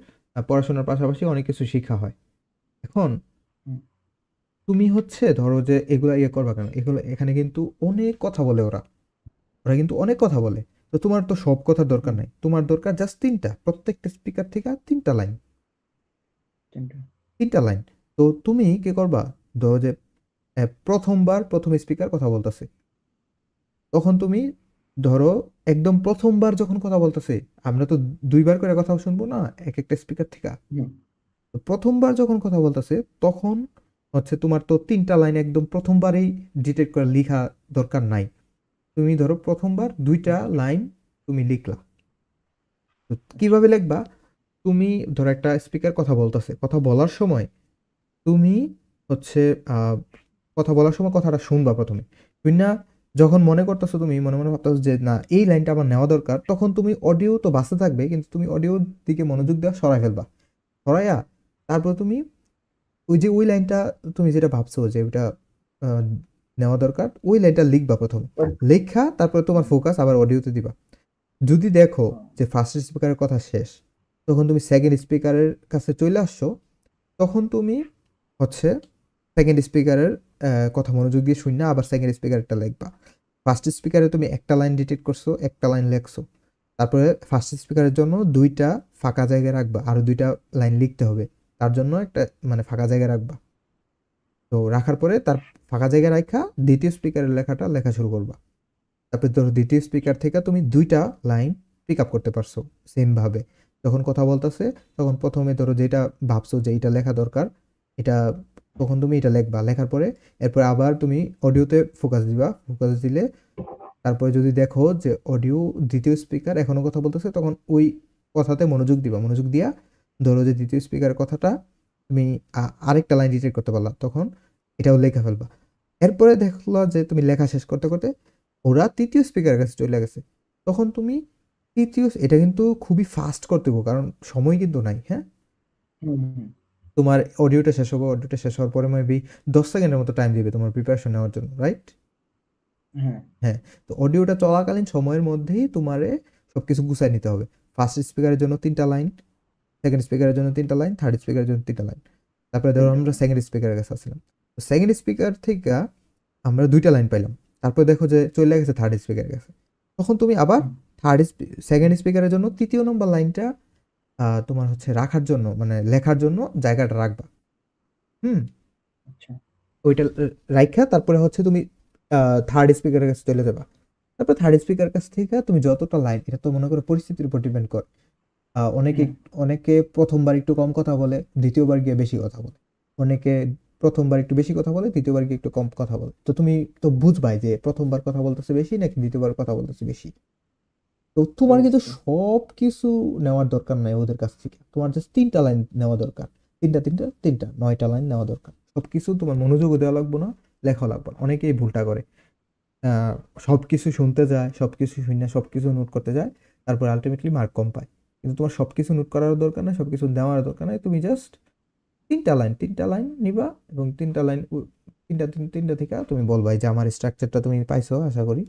পড়াশোনার পাশাপাশি অনেক কিছু শেখা হয়। এখন হুম। তুমি হচ্ছে ধরো যে এগুলা করবা কেন, এখানে কিন্তু অনেক কথা বলে ওরা কিন্তু অনেক কথা বলে। তো তোমার তো সব কথার দরকার নাই, তোমার দরকার জাস্ট 3টা, প্রত্যেকটা স্পিকার থেকে 3টা লাইন। তিনটা। 3টা লাইন। তো তুমি কি করবা, ধরো যে প্রথম স্পিকার কথা বলতেছে, তখন তুমি ধরো একদম প্রথমবার যখন কথা বলতেছে, আমরা তো 2বার করে কথা শুনবো না এক একটা স্পিকার থেকে। হুম। তো প্রথমবার যখন কথা বলতেছে, তখন হচ্ছে তোমার তো 3টা লাইন একদম প্রথমবারেই ডিটেক্ট করে লেখা দরকার নাই। তুমি ধরো প্রথমবার 2টা লাইন তুমি লিখলা। তো কিভাবে লিখবা? তুমি ধরো একটা স্পিকার কথা বলতেছে, কথা বলার সময় তুমি হচ্ছে কথা বলার সময় কথাটা শুনবা প্রথমে। তুমি না, যখন মনে করতেছো, তুমি মনে মনে ভাবতেছো যে না এই লাইনটা আমার নেওয়া দরকার, তখন তুমি অডিও তো বাঁচতে থাকবে, কিন্তু তুমি অডিওর দিকে মনোযোগ দেওয়া সরাই ফেলবা। সরাইয়া তারপর তুমি ওই লাইনটা, তুমি যেটা ভাবছো যে ওইটা আহ, নেওয়া দরকার, ওই লাইনটা লিখবা প্রথমে। লেখা তারপরে তোমার ফোকাস আবার অডিওতে দিবা। যদি দেখো যে ফার্স্ট স্পিকারের কথা শেষ, তখন তুমি সেকেন্ড স্পিকারের কাছে চলে আসছো, তখন তুমি হচ্ছে সেকেন্ড স্পিকারের কথা মনোযোগ দিয়ে শুননা আবার সেকেন্ড স্পিকারটা লিখবা। ফার্স্ট স্পিকারে তুমি একটা লাইন ডিটেক্ট করছো, একটা লাইন লেখছো, তারপরে ফার্স্ট স্পিকারের জন্য 2টা ফাঁকা জায়গা রাখবা, আরো 2টা লাইন লিখতে হবে, তার জন্য একটা মানে ফাঁকা জায়গা রাখবা। তো রাখার পরে তার ফাঁকা জায়গা রাখা দ্বিতীয় স্পিকারের লেখা শুরু করবা। তারপরে ধরো দ্বিতীয় স্পিকার থেকে তুমি 2টা লাইন পিক আপ করতে পারছো সেম ভাবে। যখন কথা বলতেছে, তখন প্রথমে ধরো যেটা ভাবছো যে এটা লেখা দরকার, এটা তখন তুমি এটা লিখবা। লেখার পরে এরপর আবার তুমি অডিওতে ফোকাস দিবা। ফোকাস দিলে তারপরে যদি দেখো যে অডিও দ্বিতীয় স্পিকার এখনো কথা বলতেছে, তখন ওই কথাতে মনোযোগ দিবা। মনোযোগ দিয়া ধরো যে দ্বিতীয় স্পিকারের কথাটা তুমি আরেকটা লাইন ডিটেক্ট করতে পারলা, তখন এটাও লেখা ফেলবা। এরপরে দেখলো যে তুমি লেখা শেষ করতে করতে ওরা তৃতীয় স্পিকারের কাছে চলে গেছে, তখন তুমি এটা কিন্তু খুবই ফাস্ট করতে হবে কারণ সময় কিন্তু নাই। হ্যাঁ, হুম, হুম। তোমার অডিওটা শেষ হবে, অডিওটা শেষ হওয়ার পরে মেবি 10 সেকেন্ডের মতো টাইম দিবে তোমার প্রিপারেশন নেওয়ার জন্য, রাইট? হ্যাঁ, হ্যাঁ, তো অডিওটা চলাকালীন সময়ের মধ্যেই তোমারে সবকিছু গুছায় নিতে হবে। ফার্স্ট স্পিকারের জন্য 3টা লাইন, সেকেন্ড স্পিকারের জন্য 3টা লাইন, থার্ড স্পিকারের জন্য 3টা লাইন। তারপরে ধরো আমরা সেকেন্ড স্পিকারের কাছে আসছিলাম, তো সেকেন্ড স্পিকার থেকে আমরা 2টা লাইন পাইলাম। তারপর দেখো যে চলে গেছে থার্ড স্পিকারের কাছে, তখন তুমি আবার সেকেন্ড স্পিকারের জন্য 3য় নম্বর লাইনটা তোমার হচ্ছে রাখার জন্য মানে লেখার জন্য জায়গাটা রাখবা। হুম, আচ্ছা। ওইটা রাইখা তারপরে হচ্ছে তুমি থার্ড স্পিকারের কাছে চলে যাবা। তারপর থার্ড স্পিকারের কাছ থেকে তুমি যতটা লাইন, এটা তো মনে করো পরিস্থিতির উপর ডিপেন্ড করে। অনেকে হ্যাঁ, অনেকে প্রথমবার একটু কম কথা বলে, দ্বিতীয়বার গিয়ে বেশি কথা বলে। অনেকে প্রথমবার একটু বেশি কথা বলে, দ্বিতীয়বার গিয়ে একটু কম কথা বলে। তো তুমি তো বুঝবাই যে প্রথমবার কথা বলতেছে বেশি নাকি দ্বিতীয়বার কথা বলতেছে বেশি। তো তোমার কিন্তু বুঝছি। সব কিছু নেওয়ার দরকার নাই ওদের কাছ থেকে, তোমার জাস্ট 3টা লাইন নেওয়া দরকার। 9টা লাইন নেওয়া দরকার। সবকিছু তোমার মনোযোগ দেওয়া লাগবে না, লেখা লাগবে না। অনেকেই ভুলটা করে, আহ, সবকিছু শুনতে যায়, সবকিছু শুনে সবকিছু নোট করতে যায়, তারপর আলটিমেটলি মার্ক কম পায়। কিন্তু তোমার সবকিছু নোট করার দরকার নাই, সবকিছু নেওয়ার দরকার নাই, তুমি জাস্ট 3টা লাইন নিবা এবং 3টা লাইন তিনটা থেকে তুমি বলবা এই যে আমার স্ট্রাকচারটা তুমি পাইছো আশা করি।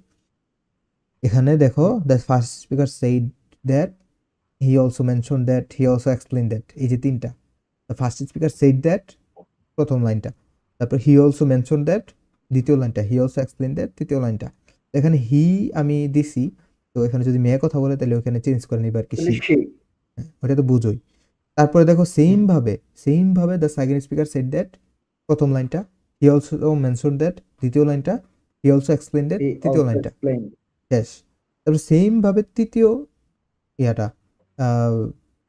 এখানে দেখো, the first speaker said that, he also mention that, he also explain that, এই যে 3টা। The first speaker said that প্রথম লাইনটা, তারপর হি অলসো মেনশন দ্যাট দ্বিতীয় লাইনটা, হি অলসো এক্সপ্লেইন দ্যাট তৃতীয় লাইনটা। এখানে হি আমি দিছি, তো এখানে যদি মেয়ে কথা বলে তাহলে ওখানে চেঞ্জ করে নিবা আর কি, তাহলে শি। সেই ওটা তো বুঝোই। তারপরে দেখো সেম ভাবে the second speaker said that প্রথম লাইনটা, হি অলসো মেনশন দ্যাট দ্বিতীয় লাইনটা, he also explain that he তৃতীয় অলসো লাইনটা। এক্সপ্লেইন। শেষ। তারপর সেম ভাবে তৃতীয় ইয়াটা,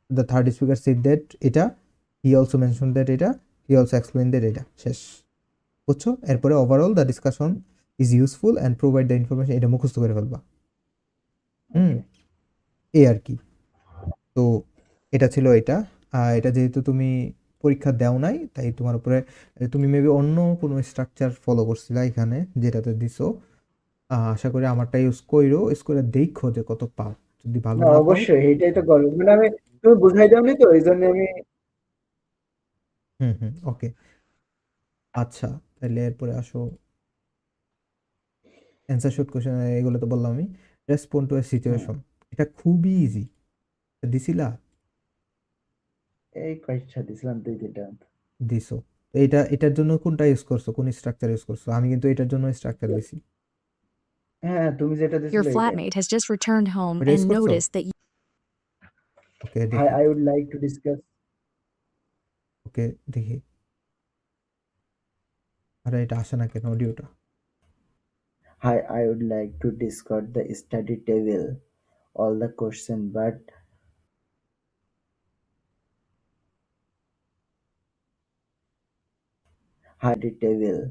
the third speaker said that এটা, হি অলসো মেনশন দ্যাট এটা, হি অলসো এক্সপ্লেইন দ্যাট এটা। শেষ। বুঝছো? এরপরে overall the discussion is useful and provide the information, এটা মুখস্থ করে ফেলবা। হুম, ওকে। এই আর কি। তো এটা ছিল এটা। এটা যেহেতু তুমি পরীক্ষা দাও নাই, তাই তোমার উপরে তুমি মেবি অন্য কোনো স্ট্রাকচার ফলো করছিলা এখানে যেটাতে দিছো। আশা করি আমারটা ইউজ করে দেখো যে কত পাও। যদি ভালো না, না পাও, অবশ্যই এইটাই তো গল্প। মানে তুমি বুঝাই দাওনি তো, এইজন্য আমি হুম হুম, ওকে। আচ্ছা, তাহলে এরপরে আসো অ্যান্সার শর্ট কোশ্চেন, এগুলো তো বললাম আমি। রেসপন্ড টু এ হ্যাঁ, সিচুয়েশন, এটা খুবই ইজি, দিছিলা? এই কয়েকটা দিছিলাম 2-3টা। দিছো। তো এটার জন্য কোনটা ইউজ করছো, কোন স্ট্রাকচার ইউজ করছো? আমি কিন্তু এটার জন্য স্ট্রাকচার দিছি। হ্যাঁ, তুমি যেটা Your দিছিলে এইটাই। flatmate has just returned home ওটা ইউজ and করছো? noticed that ওকে হাই, দেখি, I would like to discuss. Okay দেখি। আরে এটা আসে না কেন অডিওটা? Hi, I would like to discuss the study table, all the question, but study table,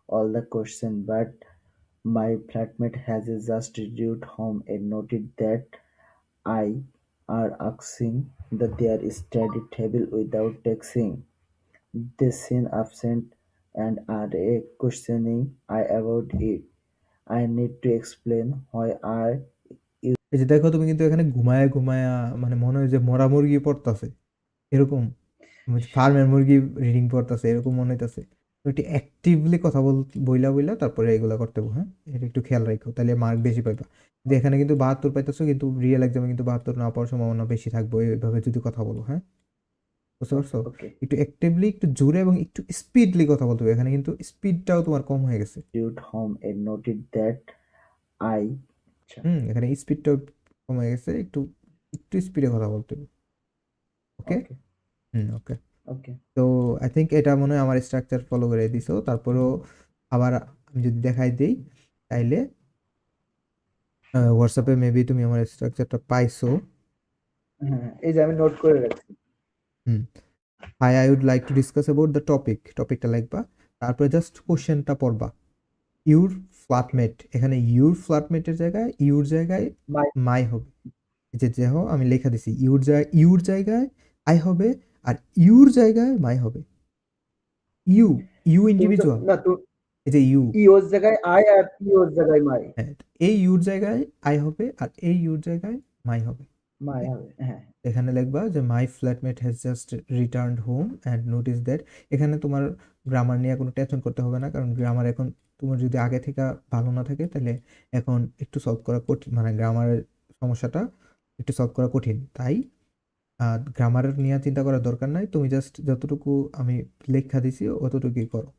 all the question, but my flatmate has just returned home and noted that I are asking that their study table without texting. They seem absent and are questioning I about it. I need to explain why I এই যে দেখো, তুমি কিন্তু এখানে ঘুমায়া ঘুমায়া মানে মনে হয় যে মরা মুরগি পড়তাছে এরকম, ফার্মের মুরগি রিডিং পড়তাছে এরকম মনে হইতাছে। তো একটু অ্যাক্টিভলি কথা বইলা বইলা তারপরে এগুলা করতে হবে। হ্যাঁ, এটা একটু খেয়াল রাখো, তাহলে মার্ক বেশি পাইবা। যে এখানে কিন্তু 72 পাইতেছো, কিন্তু রিয়েল এক্সামে কিন্তু 72 না পাওয়ার সম্ভাবনা বেশি থাকবে এইভাবে যদি কথা বলো। হ্যাঁ, বুঝতে পারছো? ওকে। একটু অ্যাক্টিভলি, একটু জোরে এবং একটু স্পিডলি কথা বলতে হবে। এখানে কিন্তু স্পিডটাও তোমার কম হয়ে গেছে। returned home and noted that I আচ্ছা, এখানে স্পিডটাও কম হয়ে গেছে, একটু একটু স্পিডে কথা বলতে হবে। ওকে। ওকে, ওকে। ওকে। তো আই থিঙ্ক এটা মনে হয় আমার স্ট্রাকচার ফলো করে দিছো। তারপরেও আবার আমি যদি দেখাই দিই, তাইলে হোয়াটসঅ্যাপে মেবি তুমি আমার স্ট্রাকচারটা পাইছো। হ্যাঁ, এই যে আমি নোট করে রাখছি। Hmm, hi, I would like to discuss about the টপিকটা লিখবা, তারপরে জাস্ট কোশ্চেনটা পড়বা। ইউর ফ্ল্যাটমেট, এখানে ফ্ল্যাটমেটের জায়গায় মাই মাই হবে। এই যে দেখো আমি লেখা দিছি, ইউর জায়গায় আই হবে, আর ইউর জায়গায় মাই হবে। ইউ ইউ তুমি তো ইন্ডিভিজুয়াল, না তো এই যে ইউ, ই ওর জায়গায় আই আর ই ওর জায়গায় মাই। হ্যাঁ, এই ইউর জায়গায় আই হবে আর এই ইউর জায়গায় মাই হবে। মাই হবে, হ্যাঁ। এখানে লিখবা যে my flatmate has just returned home and notice that. এখানে তোমার গ্রামার নিয়ে কোনো টেনশন করতে হবে না, কারণ গ্রামার এখন তোমার যদি আগে থেকে ভালো না থাকে তাহলে এখন একটু সলভ করা কঠিন, মানে গ্রামারের সমস্যাটা একটু সলভ করা কঠিন। তাই গ্রামারের নিয়ে চিন্তা করার দরকার নাই, তুমি জাস্ট যতটুকু আমি লেখা দিছি অতটুকুই করো।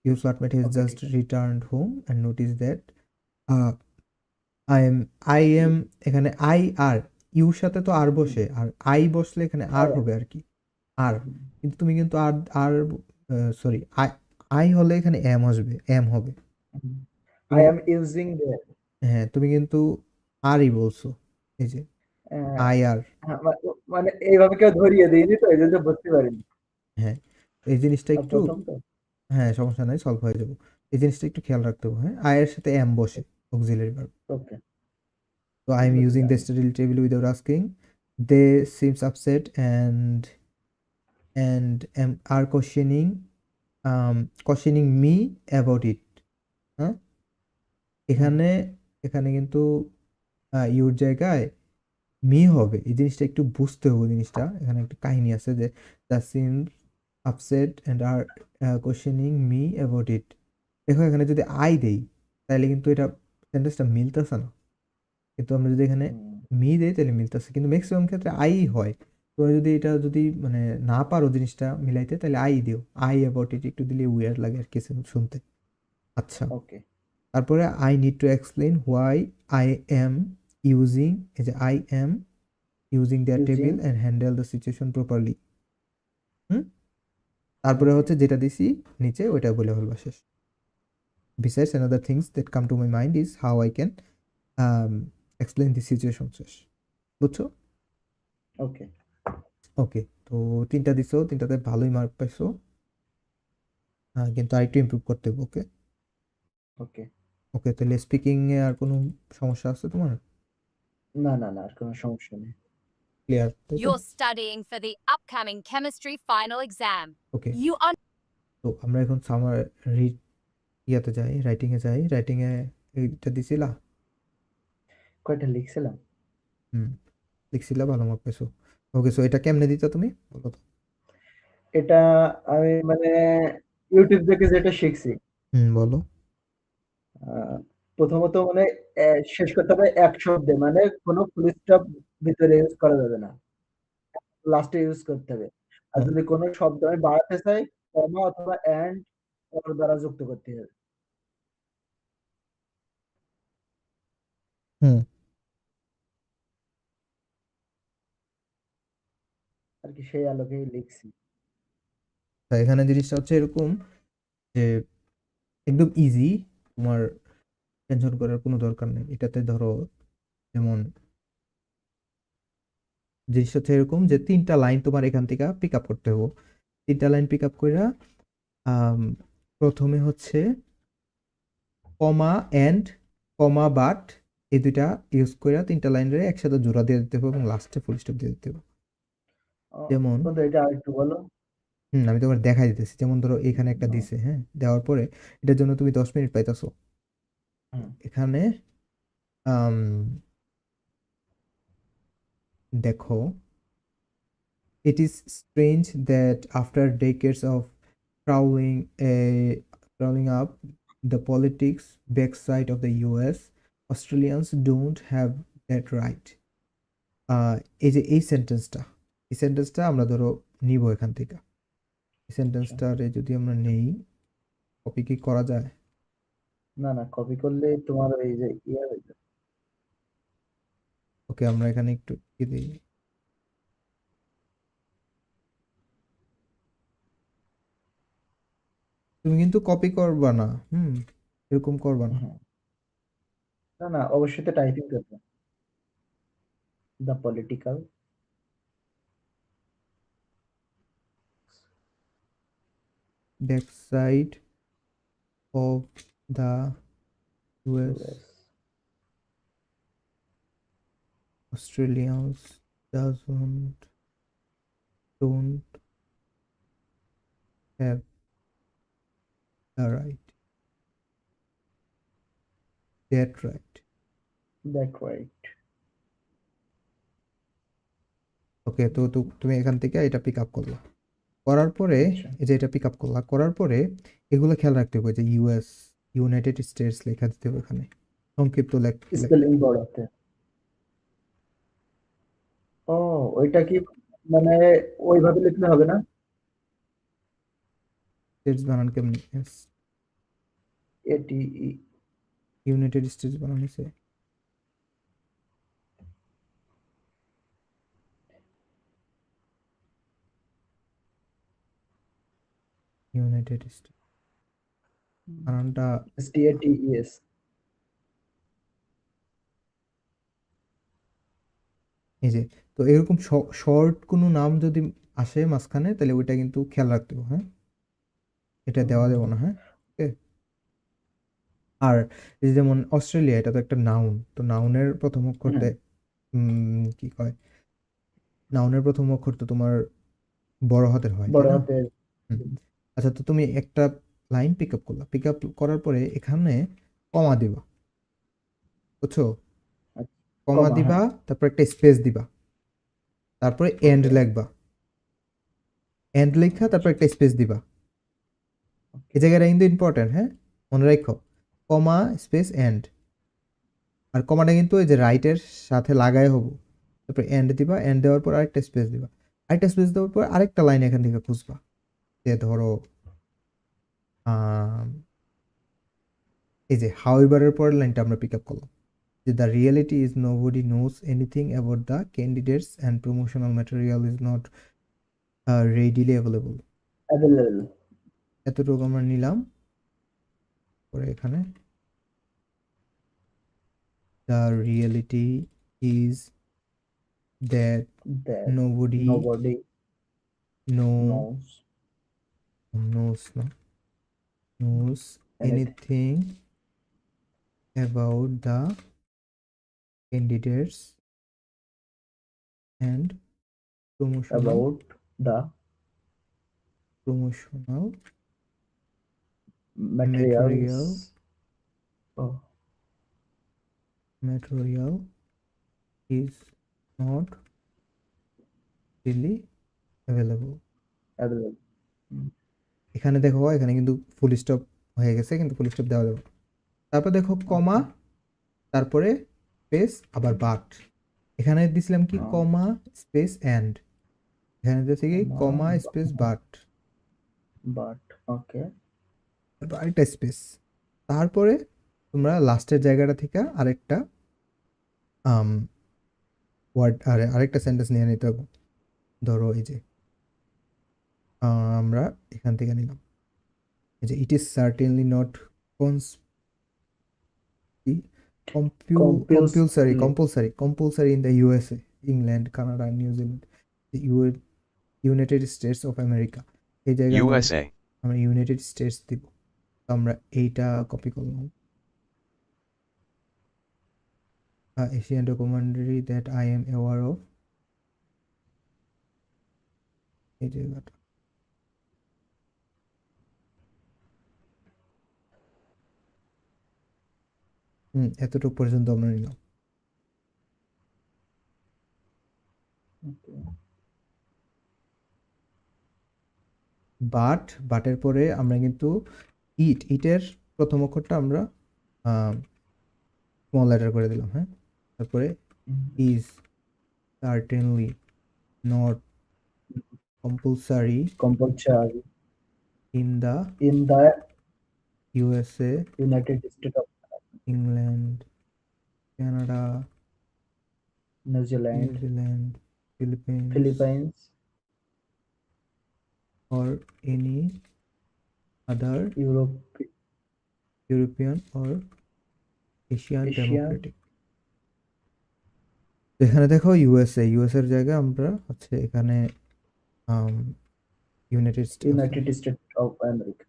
Your flatmate has okay, just ঠিক আছে। Returned home and notice that I am, এখানে আই আর ইউর সাথে তো আর বসে, আর আই বসলে এখানে আর আই হবে আর কি, আর। কিন্তু তুমি কিন্তু আর আর সরি, আই আই হলে এখানে এম আসবে, এম হবে। আই তুমি, এম ইউজিং দ্যাট। হ্যাঁ তুমি কিন্তু আরই বলছো, এই যে আই আর, মানে এইভাবে কেউ ধরিয়ে দিইনি তো এই জন্য বুঝতে পারিনি। হ্যাঁ এই জিনিসটা একটু, প্রথম তো। হ্যাঁ সমস্যা নাই, সলভ হয়ে যাবো। এই জিনিসটা একটু খেয়াল রাখতে হবে, হ্যাঁ আই এর সাথে এম বসে, auxiliary verb. Okay, So I'm এগুলো তো using the জানি। study table without asking. They seems upset and are questioning me about it. হ্যাঁ এখানে, এখানে কিন্তু ইউর জায়গায় মি হবে। এই জিনিসটা একটু বুঝতে হবে, জিনিসটা এখানে একটা কাহিনী আছে যে the seems upset and are questioning me about it. দেখো এখানে যদি আই দেই তাহলে কিন্তু এটা সেন্টেন্সটা মিলতেছে না, কিন্তু আমরা যদি এখানে মি দেই তাহলে মিলতেছে, কিন্তু ম্যাক্সিমাম ক্ষেত্রে আই হয়। তোমরা যদি এটা যদি মানে না পারো জিনিসটা মিলাইতে তাহলে আই দিও, আই অ্যাবাউট ইট একটু দিলে উইয়ার্ড লাগে আর কি শুনতে। আচ্ছা, ওকে, তারপরে I need to explain why I am using, এই যে I am using there using. Table and handle the situation properly. Hmm, তারপরে ওকে, হচ্ছে যেটা দিছি নিচে ওইটা বলে হলো শেষ। Besides, another things that come to my mind is how I can explain the situation শেষ। বুঝছো? ওকে, ওকে, তো ৩টা দিছো, ৩টাতে ভালোই মার্ক পাইছো। কিন্তু আরেকটু ইমপ্রুভ করতে হবে। ওকে, ওকে। ওকে তাহলে স্পিকিং এ আর কোনো সমস্যা আছে তোমার? না, না, না, আর কোনো সমস্যা নেই। ক্লিয়ার, তাই তো? You're studying for the upcoming chemistry final exam. Okay, You are তো আমরা এখন সামার রিড ইয়াতে যাই, রাইটিং এ যাই। রাইটিং এ এইটা দিছিলা? কয়টা লিখছিলাম? হুম, লিখছিলা, ভালো মার্ক পাইছো। ওকে, সো এটা কেমনে দিতা তুমি বলো তো? এটা আমি মানে ইউটিউব দেখে যেটা শিখছি। হুম, বলো। আহ, প্রথমত মানে শেষ করতে হবে এক শব্দে, মানে কোনো ফুল স্টপ ভিতরে ইউজ করা যাবে না, লাস্টে ইউজ করতে হবে। আর হ্যাঁ, যদি কোনো শব্দ আমি বাড়াতে চাই, কমা অথবা এন্ড ওর দ্বারা যুক্ত করতে হবে। হুম, আর কি সেই আলোকেই লিখছি। তা এখানে জিনিসটা হচ্ছে এরকম যে একদম ইজি, তোমার টেনশন করার কোনো দরকার নেই। এটাতে ধরো যেমন জিনিসটা হচ্ছে এরকম যে ৩টা লাইন তোমার এখান থেকে পিক আপ করতে হবে। ৩টা লাইন পিক আপ কইরা প্রথমে হচ্ছে কমা এন্ড, কমা বাট, এই ২টা ইউজ কইরা ৩টা লাইনের একসাথে জোড়া দিয়ে দিতে হবে এবং লাস্টে ফুল স্টপ দিয়ে দিতে হবে। যেমন বন্ধু এটা আরেকটু বলো। আমি তোমার দেখাই দিতেছি। যেমন ধরো এখানে একটা হুম, দিছে, হ্যাঁ? দেওয়ার পরে এটার জন্য তুমি ১০ মিনিট পাইতেছো। হুম, এখানে আম দেখো, it is strange that after decades of prowling prowling up the politics backside of the US, Australians don't have that right. এই যে এই সেন্টেন্সটা আমরা ধরো নিব এখান থেকে। এই আচ্ছা। সেন্টেন্সটারে যদি আমরা নেই, কপি কি করা যায়? না, না, কপি করলে তোমার ওই যে ইয়ে হয়ে যাবে। ওকে, আমরা এখানে একটু কি দিই, তুমি কিন্তু কপি করবা না, এরকম করবা না। হুম, না, না, অবশ্যই তো টাইপিং করবে। The political. Backside of the US, Australians don't have right. That right. That right. ওকে, তো তুমি এখান থেকে এটা পিক আপ করলা, করার পরে আচ্ছা। এই যে এটা পিক আপ করলা, করার পরে এগুলো খেয়াল রাখতে হবে যে ইউএস, ইউনাইটেড স্টেটস লেখা দিতে হবে এখানে, সংক্ষিপ্ত স্পেলিং বড় হাতে। ও, ওইটা কি মানে ওইভাবে লিখলে হবে না? স্টেটস বানান কেমনি? ATE ইউনাইটেড স্টেটস বানান হয়েছে। ইউনাইটেড স্টেটস বানানটা STATES। এই যে, তো এরকম শর্ট কোনো নাম যদি আসে মাঝখানে তাহলে ওইটা কিন্তু খেয়াল রাখতে হবে, হ্যাঁ, এটা দেওয়া যাবে না, হ্যাঁ, ওকে। আর এই যে যেমন অস্ট্রেলিয়া, এটা তো একটা নাউন, তো নাউনের প্রথম অক্ষরতে কি কয়, নাউনের প্রথম অক্ষর তো তোমার বড় হাতের হয়, বড় তাই না? হাতের। হুম। আচ্ছা, তো তুমি একটা লাইন পিক আপ করলা, পিক আপ করার পরে এখানে কমা দিবা, বুঝছো? কমা কমা, দিবা, হ্যাঁ। তারপর একটা স্পেস দিবা, তারপরে এন্ড Okay. লিখবা, এন্ড লেখা তারপর একটা স্পেস দিবা। এই জায়গাটা কিন্তু ইম্পর্টেন্ট, হ্যাঁ, মনে রাখো, কমা স্পেস এন্ড। আর কমাটা কিন্তু ওই যে রাইটের সাথে লাগাই হবো, তারপর এন্ড দিবা, এন্ড দেওয়ার পর আরেকটা স্পেস দিবা, আরেকটা স্পেস দেওয়ার পর আরেকটা লাইন এখান থেকে খুঁজবা, যে ধরো এই যে হাউএভারের পরের লাইনটা আমরা পিক আপ করলাম, যে the reality is nobody nose anything about the candidates and promotional material is not readily available. Available. এতটুকু আমরা নিলাম, পরে এখানে the reality is that That nobody nobody knows knows anything about the candidates and promotional about the materials. Oh, material is not really available. available. এখানে দেখো, এখানে কিন্তু full stop হয়ে গেছে, কিন্তু ফুল স্টপ দেওয়া যাবে না। তারপর দেখো কমা, তারপরে স্পেস, আবার বাট। এখানে দিছিলাম কি কমা স্পেস এন্ড, এখানে দিয়েছি কি কমা স্পেস বাট, But okay. তারপর আরেকটা স্পেস, তারপরে তোমরা লাস্টের জায়গাটা থেকে আরেকটা ওয়ার্ড আরেকটা সেন্টেন্স নিয়ে নিতে হবে। ধরো এই যে আমরা এখান থেকে নিলাম, এই যে it is certainly not compulsory in the USA, England, Canada, New Zealand, the United States of America. এই জায়গায় USA. আমরা ইউনাইটেড স্টেটস দিব, তো আমরা এইটা কপি করলাম। Asian documentary that I am aware of, এই জায়গাটা এতটুকু পর্যন্ত আমরা নিলাম। Okay. বাটের পরে আমরা কিন্তু ইটের প্রথম অক্ষরটা আমরা স্মল লেটার করে দিলাম, হ্যাঁ, তারপরে is certainly not compulsory Compulsory in the in the USA, United States of England, Canada, New New Zealand, Zealand, Philippines, or any other Europe, European or Asian Asian. democratic. এখানে দেখো USA, এর জায়গায় আমরা হচ্ছে এখানে United United States of America.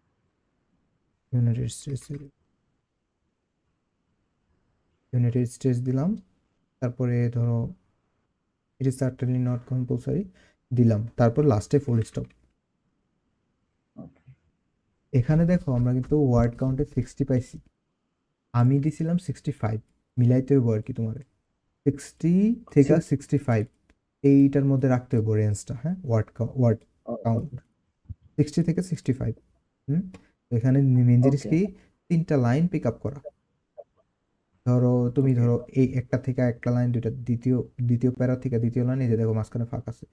United states দিলাম, তারপরে ধরো it is certainly not compulsory দিলাম, তারপর লাস্টে ফুল স্টপ। এখানে দেখো আমরা কিন্তু ওয়ার্ড কাউন্টে 60 পাইছি, আমি দিছিলাম 65, মিলাইতে হইব আর কি তোমার 60 থেকে 65 এইটার মধ্যে রাখতে হইব রেঞ্জটা, হ্যাঁ, ওয়ার্ড কাউন্ট 60 থেকে 65। তো এখানে মেন জিনিস ওকে কি, 3টা লাইন পিক আপ করা। তুমি ওকে ধরো এই একটা থেকে একটা লাইন, দুইটা দ্বিতীয় প্যারা থেকে দ্বিতীয় লাইন, এই যে দেখো মাঝখানে ফাঁক আছে,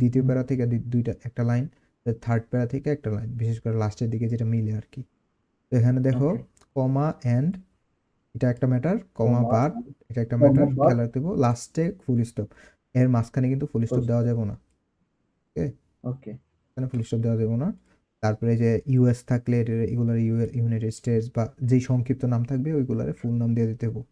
দ্বিতীয় প্যারা থেকে দুইটা একটা লাইন, থার্ড প্যারা থেকে একটা লাইন, বিশেষ করে লাস্টের দিকে যেটা মিলে আর কি। তো এখানে দেখো ওকে কমা এন্ড, এটা একটা ম্যাটার, কমা কমা বাট এটা একটা কমা ম্যাটার, বাট খেয়াল রাখতে হবে লাস্টে ফুল স্টপ, এর মাঝখানে কিন্তু ফুল স্টপ দেওয়া যাবে না, ওকে, ওকে এখানে ফুল স্টপ দেওয়া যাবে না। তারপরে যে ইউএস থাকলে এগুলোর ইউনাইটেড স্টেটস বা যেই সংক্ষিপ্ত নাম থাকবে ওইগুলোর ফুল নাম দিয়ে দিতে হবে।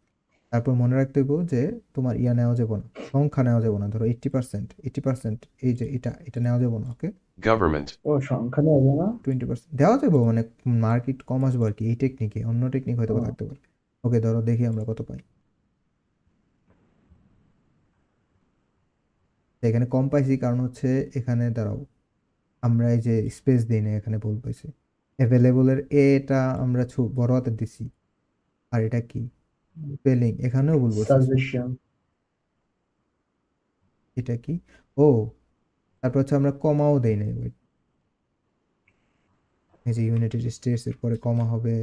তারপর মনে রাখতে হবে যে তোমার ইয়া নেওয়া যাবে না, সংখ্যা নেওয়া যাবে না, ধরো 80%, এই যে এটা নেওয়া যাবে না, ওকে। Government. ও সংখ্যা নেওয়া যাবে না 20% দেওয়া যাবে, মানে মার্কেট কম আসবে আর কি এই টেকনিকে, অন্য টেকনিক হয়তো বা ও, থাকতে পারে। ওকে, ধরো দেখি আমরা কত পাই। তো এখানে কম পাইছি কারণ হচ্ছে এখানে দাঁড়াও, আমরা এই যে স্পেস দিই না, এখানে ভুল পাইছি। অ্যাভেলেবলের এটা আমরা বড় হাতে দিছি, আর এটা কি স্পেলিং, এখানেও ভুল বলছি। সাজেশন এটা কি, ও তারপর হচ্ছে আমরা কমাও দেই নাই, wait, এই যে ইউনাইটেড স্টেটস এর পরে কমা হবে,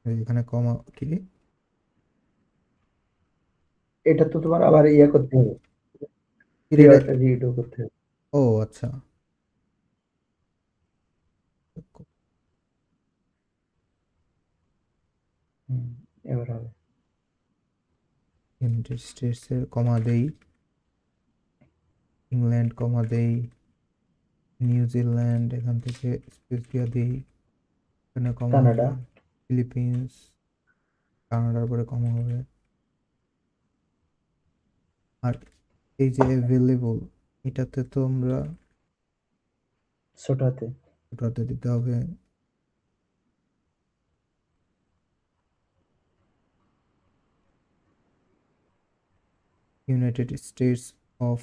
এখানে কমা কি, এটা তো তোমার আবার ইয়ে করতে হবে, রিডও করতে হবে। ও আচ্ছা, হুম, এবার হবে ইউনাইটেড স্টেটস এর কমা দেই, ইংল্যান্ড কমা দেই, নিউজিল্যান্ড এখান থেকে স্পেস দিয়ে দিই, এখানে কমা হবে, কানাডা ফিলিপিন্স, কানাডার পরে কমা হবে, আর এই যে অ্যাভেলেবল এটাতে তো আমরা ছোট হাতে ওটাতে দিতে হবে, ইউনাইটেড স্টেটস অফ,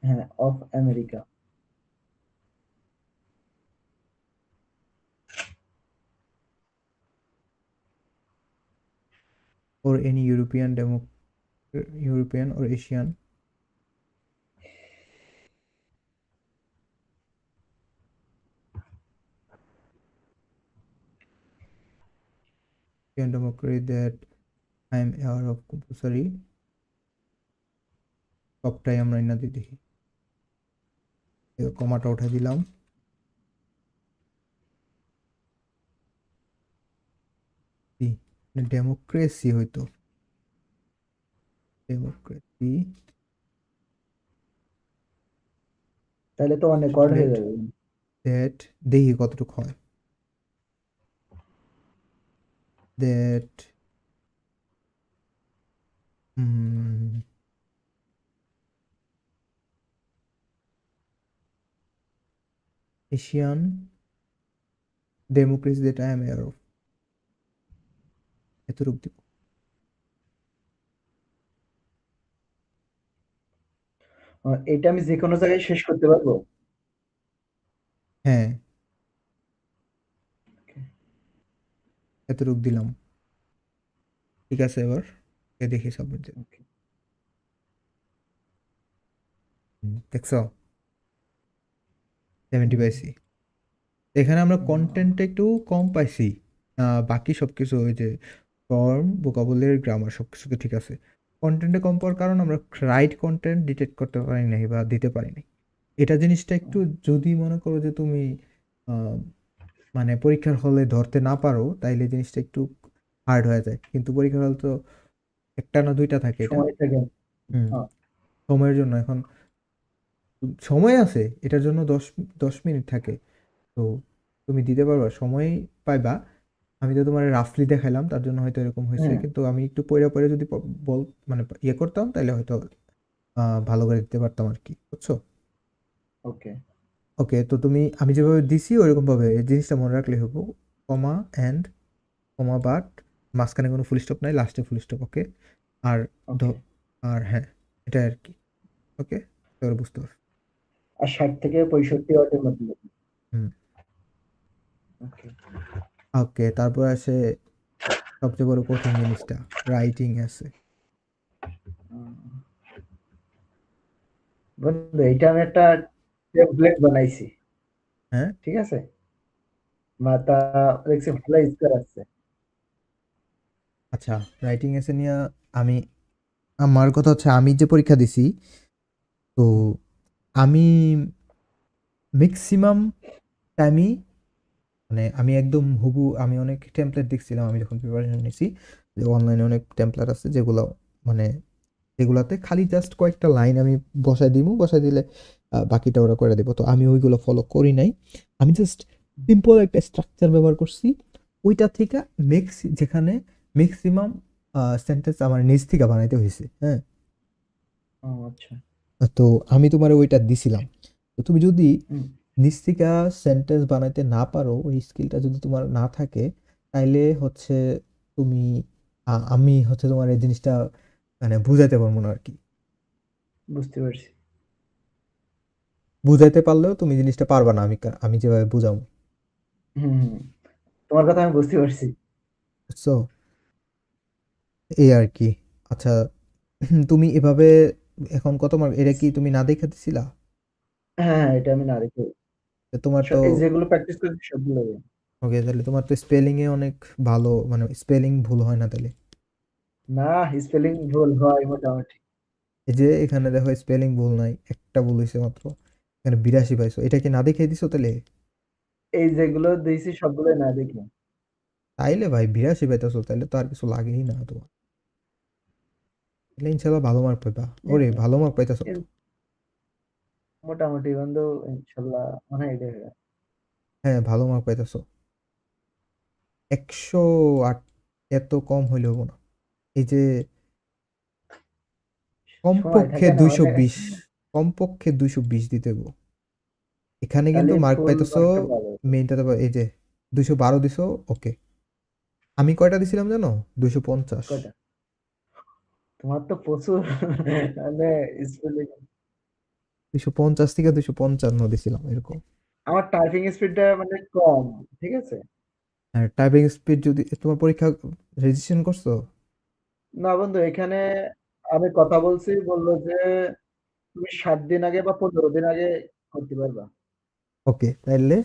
হ্যাঁ of America or any European or Asian democracy that I am aware of compulsory, সবটাই আমরা না দিয়ে দেখি, কমাটা উঠে দিলাম, ডেমোক্রেসি হইতো, ডেমোক্রেসি, তাহলে তো অনেক ওয়ার্ড হয়ে যাবে। দ্যাট দেখি কতটুকু হয়, that Asian democracy that I am aware of, এতটুকু দিব। এটা আমি যে কোনো জায়গায় শেষ করতে পারবো। হ্যাঁ, এতটুকু দিলাম, ঠিক আছে, এবার দেখি সাবমিট দিই। Okay. দেখছো 70 পাইছি। এখানে আমরা কন্টেন্টটা একটু কম পাইছি, বাকি সবকিছু ওই যে ফর্ম, ভোকাবুলারি, গ্রামার সবকিছু তো ঠিক আছে। কন্টেন্টে কম পাওয়ার কারণ আমরা রাইট কন্টেন্ট ডিটেক্ট করতে পারি নাই বা দিতে পারি নাই। এটা জিনিসটা একটু, যদি মনে করো যে তুমি মানে পরীক্ষার হলে ধরতে না পারো তাইলে জিনিসটা একটু হার্ড হয়ে যায়, কিন্তু পরীক্ষার হল তো একটা না দুইটা থাকে, এটা সময় থাকে হ্যাঁ। সময়ের জন্য এখন সময় আছে, এটার জন্য 10 মিনিট থাকে, তো তুমি দিতে পারবা, সময় পাইবা। আমি তো তোমার রাফলি দেখাইলাম তার জন্য হয়তো এরকম হয়েছে, হ্যাঁ কিন্তু আমি একটু পড়ে যদি বল মানে ইয়ে করতাম তাহলে হয়তো ভালো করে দিতে পারতাম আর কি, বুঝছো। ওকে ওকে, তো আমি যেভাবে দিছি ওইরকম ভাবে এই জিনিসটা মনে রাখলে হবো, কমা এন্ড, কমা বাট, মাঝখানে কোনো ফুল স্টপ নাই, লাস্টে ফুল স্টপ, ওকে। আর ওকে আর হ্যাঁ, এটা আর কি। ওকে, এবার বুঝতে পারছো। আর 60 থেকে 65 ওয়াটের মধ্যে। হুম। ওকে। ওকে, তারপর আসে সবচেয়ে বড় কঠিন জিনিসটা, রাইটিং আছে। বন্ধু এইটা আমি একটা টেমপ্লেট বানাইছি, হ্যাঁ, ঠিক আছে? মাথা দেখছি ভালো স্কোর আসছে। আচ্ছা, রাইটিং এসে নিয়ে আমি, আমার কথা হচ্ছে আমি যে পরীক্ষা দিছি, তো আমি ম্যাক্সিমাম টাইমই মানে আমি একদম হুবহু আমি অনেক টেমপ্লেট দেখছিলাম আমি যখন প্রিপারেশন নিছি, যে অনলাইনে অনেক টেমপ্লেট আছে যেগুলো মানে যেগুলাতে খালি জাস্ট কয়েকটা লাইন আমি বসাই দিলে বাকিটা ওরা করে দেবো। তো আমি ওইগুলো ফলো করি নাই, আমি জাস্ট সিম্পল একটা স্ট্রাকচার ব্যবহার করছি। ওইটা থেকে যেখানে ম্যাক্সিমাম সেন্টেন্স আমার নিজ থেকে বানাইতে হয়েছে। হ্যাঁ, ও আচ্ছা। তো আমি তোমার ওইটা দিছিলাম। তো তুমি যদি হুম। নিজ থেকে সেন্টেন্স বানাইতে না পারো, ওই স্কিলটা যদি তোমার না থাকে, তাইলে হচ্ছে তুমি আমি হচ্ছে তোমার এই জিনিসটা মানে বুঝাইতে পারবো না আর কি। বুঝতে পারছি। বুঝাইতে পারলেও তুমি জিনিসটা পারবা না, আমি যেভাবে বুঝাবো। হুম, হুম। তোমার কথা আমি বুঝতে পারছি। বুঝছো? এই আর কি। আচ্ছা, তুমি এভাবে এখন কত মার্ক, এটা কি তুমি না দেখে দিছিলা? হ্যাঁ, হ্যাঁ, এটা আমি না রেখে তো তোমার তো এই যেগুলো প্র্যাকটিস করেছি সবগুলো। ওকে, তাহলে তোমার তো স্পেলিং এ অনেক ভালো, মানে স্পেলিং ভুল হয় না তাহলে। না, স্পেলিং ভুল হয় মোটামুটি। এই যে এখানে দেখো স্পেলিং ভুল নাই, একটা ভুল হয়েছে মাত্র, এখানে 82 পাইছো, এটা কি না দেখে দিছো তাহলে? এই যেগুলো দিয়েছি সবগুলোই না দেখে। তাইলে ভাই 82 পাইতেছো, তাহলে তো আর কিছু লাগেই না তোমার, তাহলে ইনশাল্লাহ ভালো মার্ক পাইবা। ওরে ভালো মার্ক পাইতেছো তো। ইন- মোটামুটি বন্ধু, ইনশাল্লাহ মনে হয় এটাই হবে। হ্যাঁ, ভালো মার্ক পাইতেছো। 108 এত কম হইলেও না। এই যে সময় কমপক্ষে থাকে না মানে। 220, কমপক্ষে 220 দিতে গো। এখানে তাহলে কিন্তু মার্ক ফুল পাইতেছো, মার্কটা পাবে। মেইনটা তো এই যে 212 দিছো। ওকে, আমি কয়টা দিছিলাম জানো? 250। কয়টা? তোমার তো প্রচুর মানে স্পেলিং। 250 থেকে 255 দিছিলাম এরকম। আমার টাইপিং স্পিডটা মানে কম, ঠিক আছে? আর টাইপিং স্পিড যদি তোমার পরীক্ষা রেজিস্ট্রেশন করছো? না বন্ধু, এখানে আমি কথা বলছি, বললো যে তুমি 7 দিন আগে বা 15 দিন আগে করতে পারবা। ওকে, তাইলে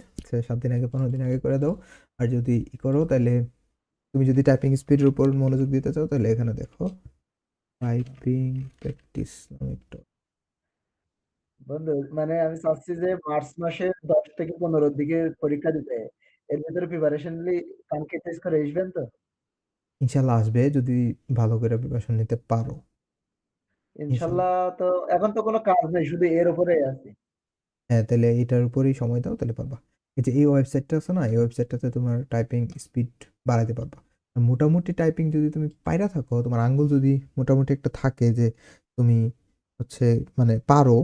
7 দিন আগে 15 দিন আগে করে দাও। আর যদি করো তাহলে, তুমি যদি টাইপিং স্পিডের উপর মনোযোগ দিতে চাও তাহলে এখানে দেখো, টাইপিং প্র্যাকটিস নামে একটা। বন্ধু মানে আমি চাচ্ছি যে মার্চ মাসে 10 থেকে 15 দিকে পরীক্ষা দিতে, এর ভিতরে প্রিপারেশন নিলে কালকে টেস্ট করে আসবেন তো? ইনশাল্লাহ আসবে যদি ভালো করে প্রিপারেশন নিতে পারো। ইনশাল্লাহ। ইনশাল্লাহ। তো এখন তো কোনো কাজ নেই, শুধু এর উপরেই আছি। হ্যাঁ, তাহলে এটার উপরেই সময় দাও, তাহলে পারবা। এই যে এই ওয়েবসাইটটা আছে না, এই ওয়েবসাইটটাতে তোমার টাইপিং স্পিড বাড়াতে পারবা। আর মোটামুটি টাইপিং যদি তুমি পাইরা থাকো, তোমার আঙ্গুল যদি মোটামুটি একটা থাকে যে তুমি হচ্ছে মানে পারো,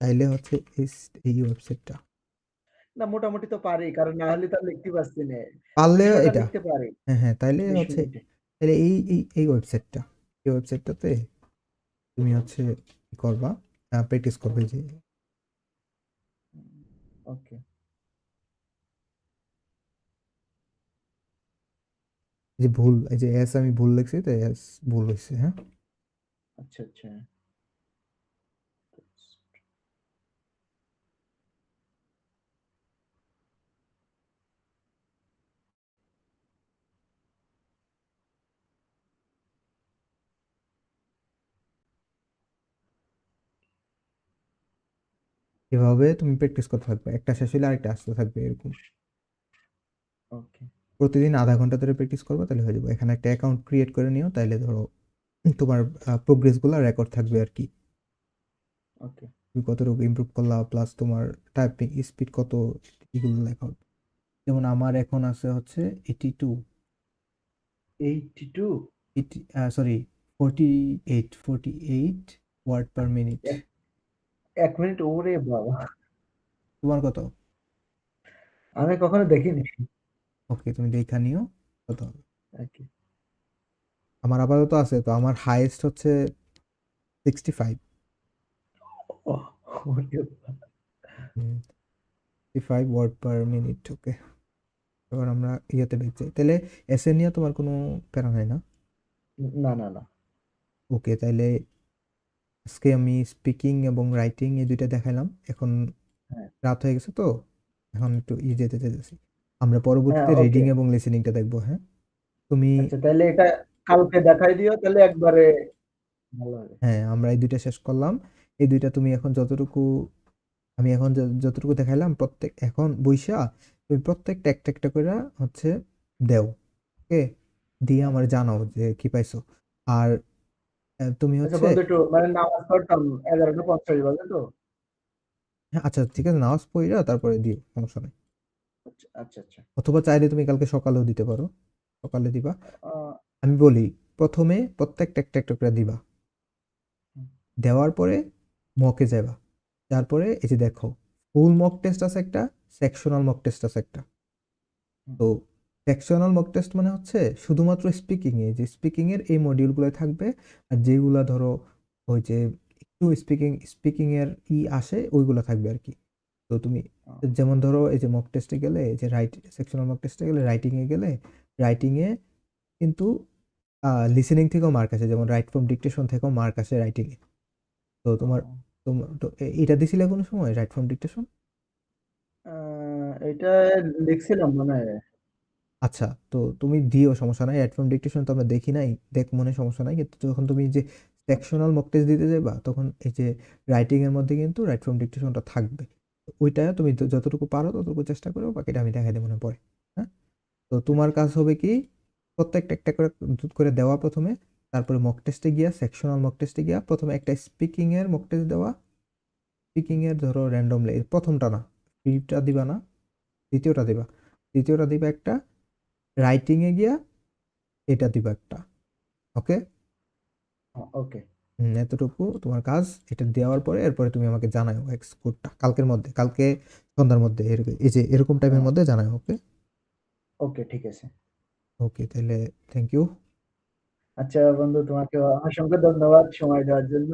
তাইলে হচ্ছে এই ওয়েবসাইটটা। না, মোটামুটি তো পারি, কারণ না হলে তো আর লিখতে পারছি না। পারলে বিষয়টা এটা, লিখতে পারি হ্যাঁ হ্যাঁ, তাইলে 20 হচ্ছে, মিনিটে। তাহলে এই ওয়েবসাইটটা, এই ওয়েবসাইটটাতে তুমি হচ্ছে কি করবা, প্র্যাকটিস করবে যে ওকে। ভুল, এই যে এস আমি ভুল লিখছি, তো এস ভুল হয়েছে। হ্যাঁ, আচ্ছা, আচ্ছা। এভাবে তুমি প্র্যাকটিস করতে থাকবে, একটা শেষ হলে আরেকটা আসতে থাকবে এরকম। ওকে। প্রতিদিন আধা ঘন্টা ধরে প্র্যাকটিস করবে, তাহলে হয়ে যাবে। এখানে একটা অ্যাকাউন্ট ক্রিয়েট করে নিও, তাইলে ধরো তোমার প্রোগ্রেসগুলো রেকর্ড থাকবে আর কি। ওকে। তুমি কতটুকু ইমপ্রুভ করলা, প্লাস তোমার টাইপিং স্পিড কত, এগুলো লেখা হবে। যেমন আমার এখন আছে হচ্ছে 82, 82। Sorry 48 word per minute. 1 minute? ওরে বাবা! তোমার কত? আমি কখনো দেখিনি। ওকে, তুমি দেখা নিও কত হবে। ওকে। আমার আপাতত আছে, তো আমার হাইয়েস্ট হচ্ছে 65। ওহ! ওরে বাবা! 55 ওয়ার্ড পার মিনিট। ওকে, এবার আমরা ইয়েতে ব্যাক যাই। তাহলে এসে নিয়ে তোমার কোনো প্যারা নাই না? না, না, না। ওকে, তাইলে আজকে আমি স্পিকিং এবং রাইটিং এই দুইটা দেখাইলাম। এখন হ্যাঁ, রাত হয়ে গেছে তো, এখন একটু যেতে চাইতেছি। আমরা হ্যাঁ, পরবর্তীতে ওকে। রিডিং এবং লিসেনিংটা দেখবো। হ্যাঁ, তুমি আচ্ছা, তাহলে এটা কালকে দেখাই দিও, তাহলে একবারে ভালো হবে। হ্যাঁ, আমরা এই দুইটা শেষ করলাম। এই দুইটা তুমি এখন যতটুকু, আমি এখন যতটুকু দেখাইলাম প্রত্যেক, এখন বইসা তুমি প্রত্যেকটা একটা একটা করে হচ্ছে দেও। ওকে, দিয়ে আমার জানাও যে কি পাইছো। আর তুমি আচ্ছা হচ্ছে বন্ধু, একটু মানে নামাজ পড়তাম 11:50 বাজে তো। হ্যাঁ, আচ্ছা ঠিক আছে, নামাজ পড়িরা তারপরে দিও, সমস্যা নেই। আচ্ছা, আচ্ছা, আচ্ছা। অথবা চাইলে তুমি কালকে সকালেও দিতে পারো, সকালে দিবা। আ আমি বলি, প্রথমে প্রত্যেকটা একটা একটা করে দিবা, হুম, দেওয়ার পরে মকে যাবা, তারপরে এই যে দেখো ফুল মক টেস্ট আছে একটা, সেকশনাল মক টেস্ট আছে একটা। হুম, তো সেকশনাল মক টেস্ট মানে হচ্ছে শুধুমাত্র স্পিকিং এ, যে স্পিকিং এর এই মডিউলগুলো থাকবে। আর যেগুলা ধরো ওই যে একটু স্পিকিং এর আসে ওইগুলা থাকবে আর কি। তো তুমি আ যেমন ধরো এই যে মক টেস্টে গেলে, এই যে সেকশনাল মক টেস্টে গেলে, রাইটিং এ গেলে, রাইটিং এ কিন্তু লিসেনিং থেকেও মার্ক আসে, যেমন রাইট ফ্রম ডিকটেশন থেকেও মার্ক আসে রাইটিং এ। তো ও তো এটা দিছিলে কোনো সময় রাইট ফ্রম ডিকটেশন? আ এটা লিখছিলাম মনে হয়। আচ্ছা, তো তুমি দিও, সমস্যা নাই। রাইট ফ্রম ডিকটেশন তো আমরা দেখি নাই, দেখ মনে সমস্যা নাই। কিন্তু যখন তুমি যে সেকশনাল মক টেস্ট দিতে যাবা, তখন এই যে রাইটিং এর মধ্যে কিন্তু রাইট ফ্রম ডিকটেশনটা থাকবে। ওইটা তুমি যতটুকু পারো ততটুকু চেষ্টা করো, বাকিটা আমি দেখাই দেব মনে পড়ে। হ্যাঁ, তো তোমার আচ্ছা, কাজ হবে কি, প্রত্যেকটা একটা করে দেওয়া প্রথমে, তারপরে মক টেস্টে গিয়া, সেকশনাল মক টেস্টে গিয়া প্রথমে একটা স্পিকিং এর মক টেস্ট দেওয়া। স্পিকিং এর ধরো র্যান্ডমলি প্রথমটা না, ফ্রিটা দিবা না, দ্বিতীয়টা দিবা, দ্বিতীয়টা দিবা একটা, রাইটিং এ গিয়া এটা দিবা একটা। ওকে, ওকে। এতটুকু তোমার কাজ। এটা দেওয়ার পরে এরপরে তুমি আমাকে জানাও স্কোরটা কালকের মধ্যে, কালকে সন্ধ্যার মধ্যে, এই যে এরকম আ টাইমের মধ্যে জানাও। ওকে, ওকে, ঠিক আছে। ওকে, তাহলে থ্যাংক ইউ। আচ্ছা বন্ধু, তোমাকে অসংখ্য ধন্যবাদ সময় দেওয়ার জন্য।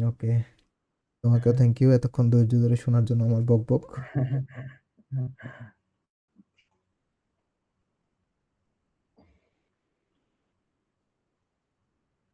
ওকে, তোমাকেও থ্যাংক ইউ এতক্ষণ ধৈর্য ধরে শোনার জন্য আমার বক বক।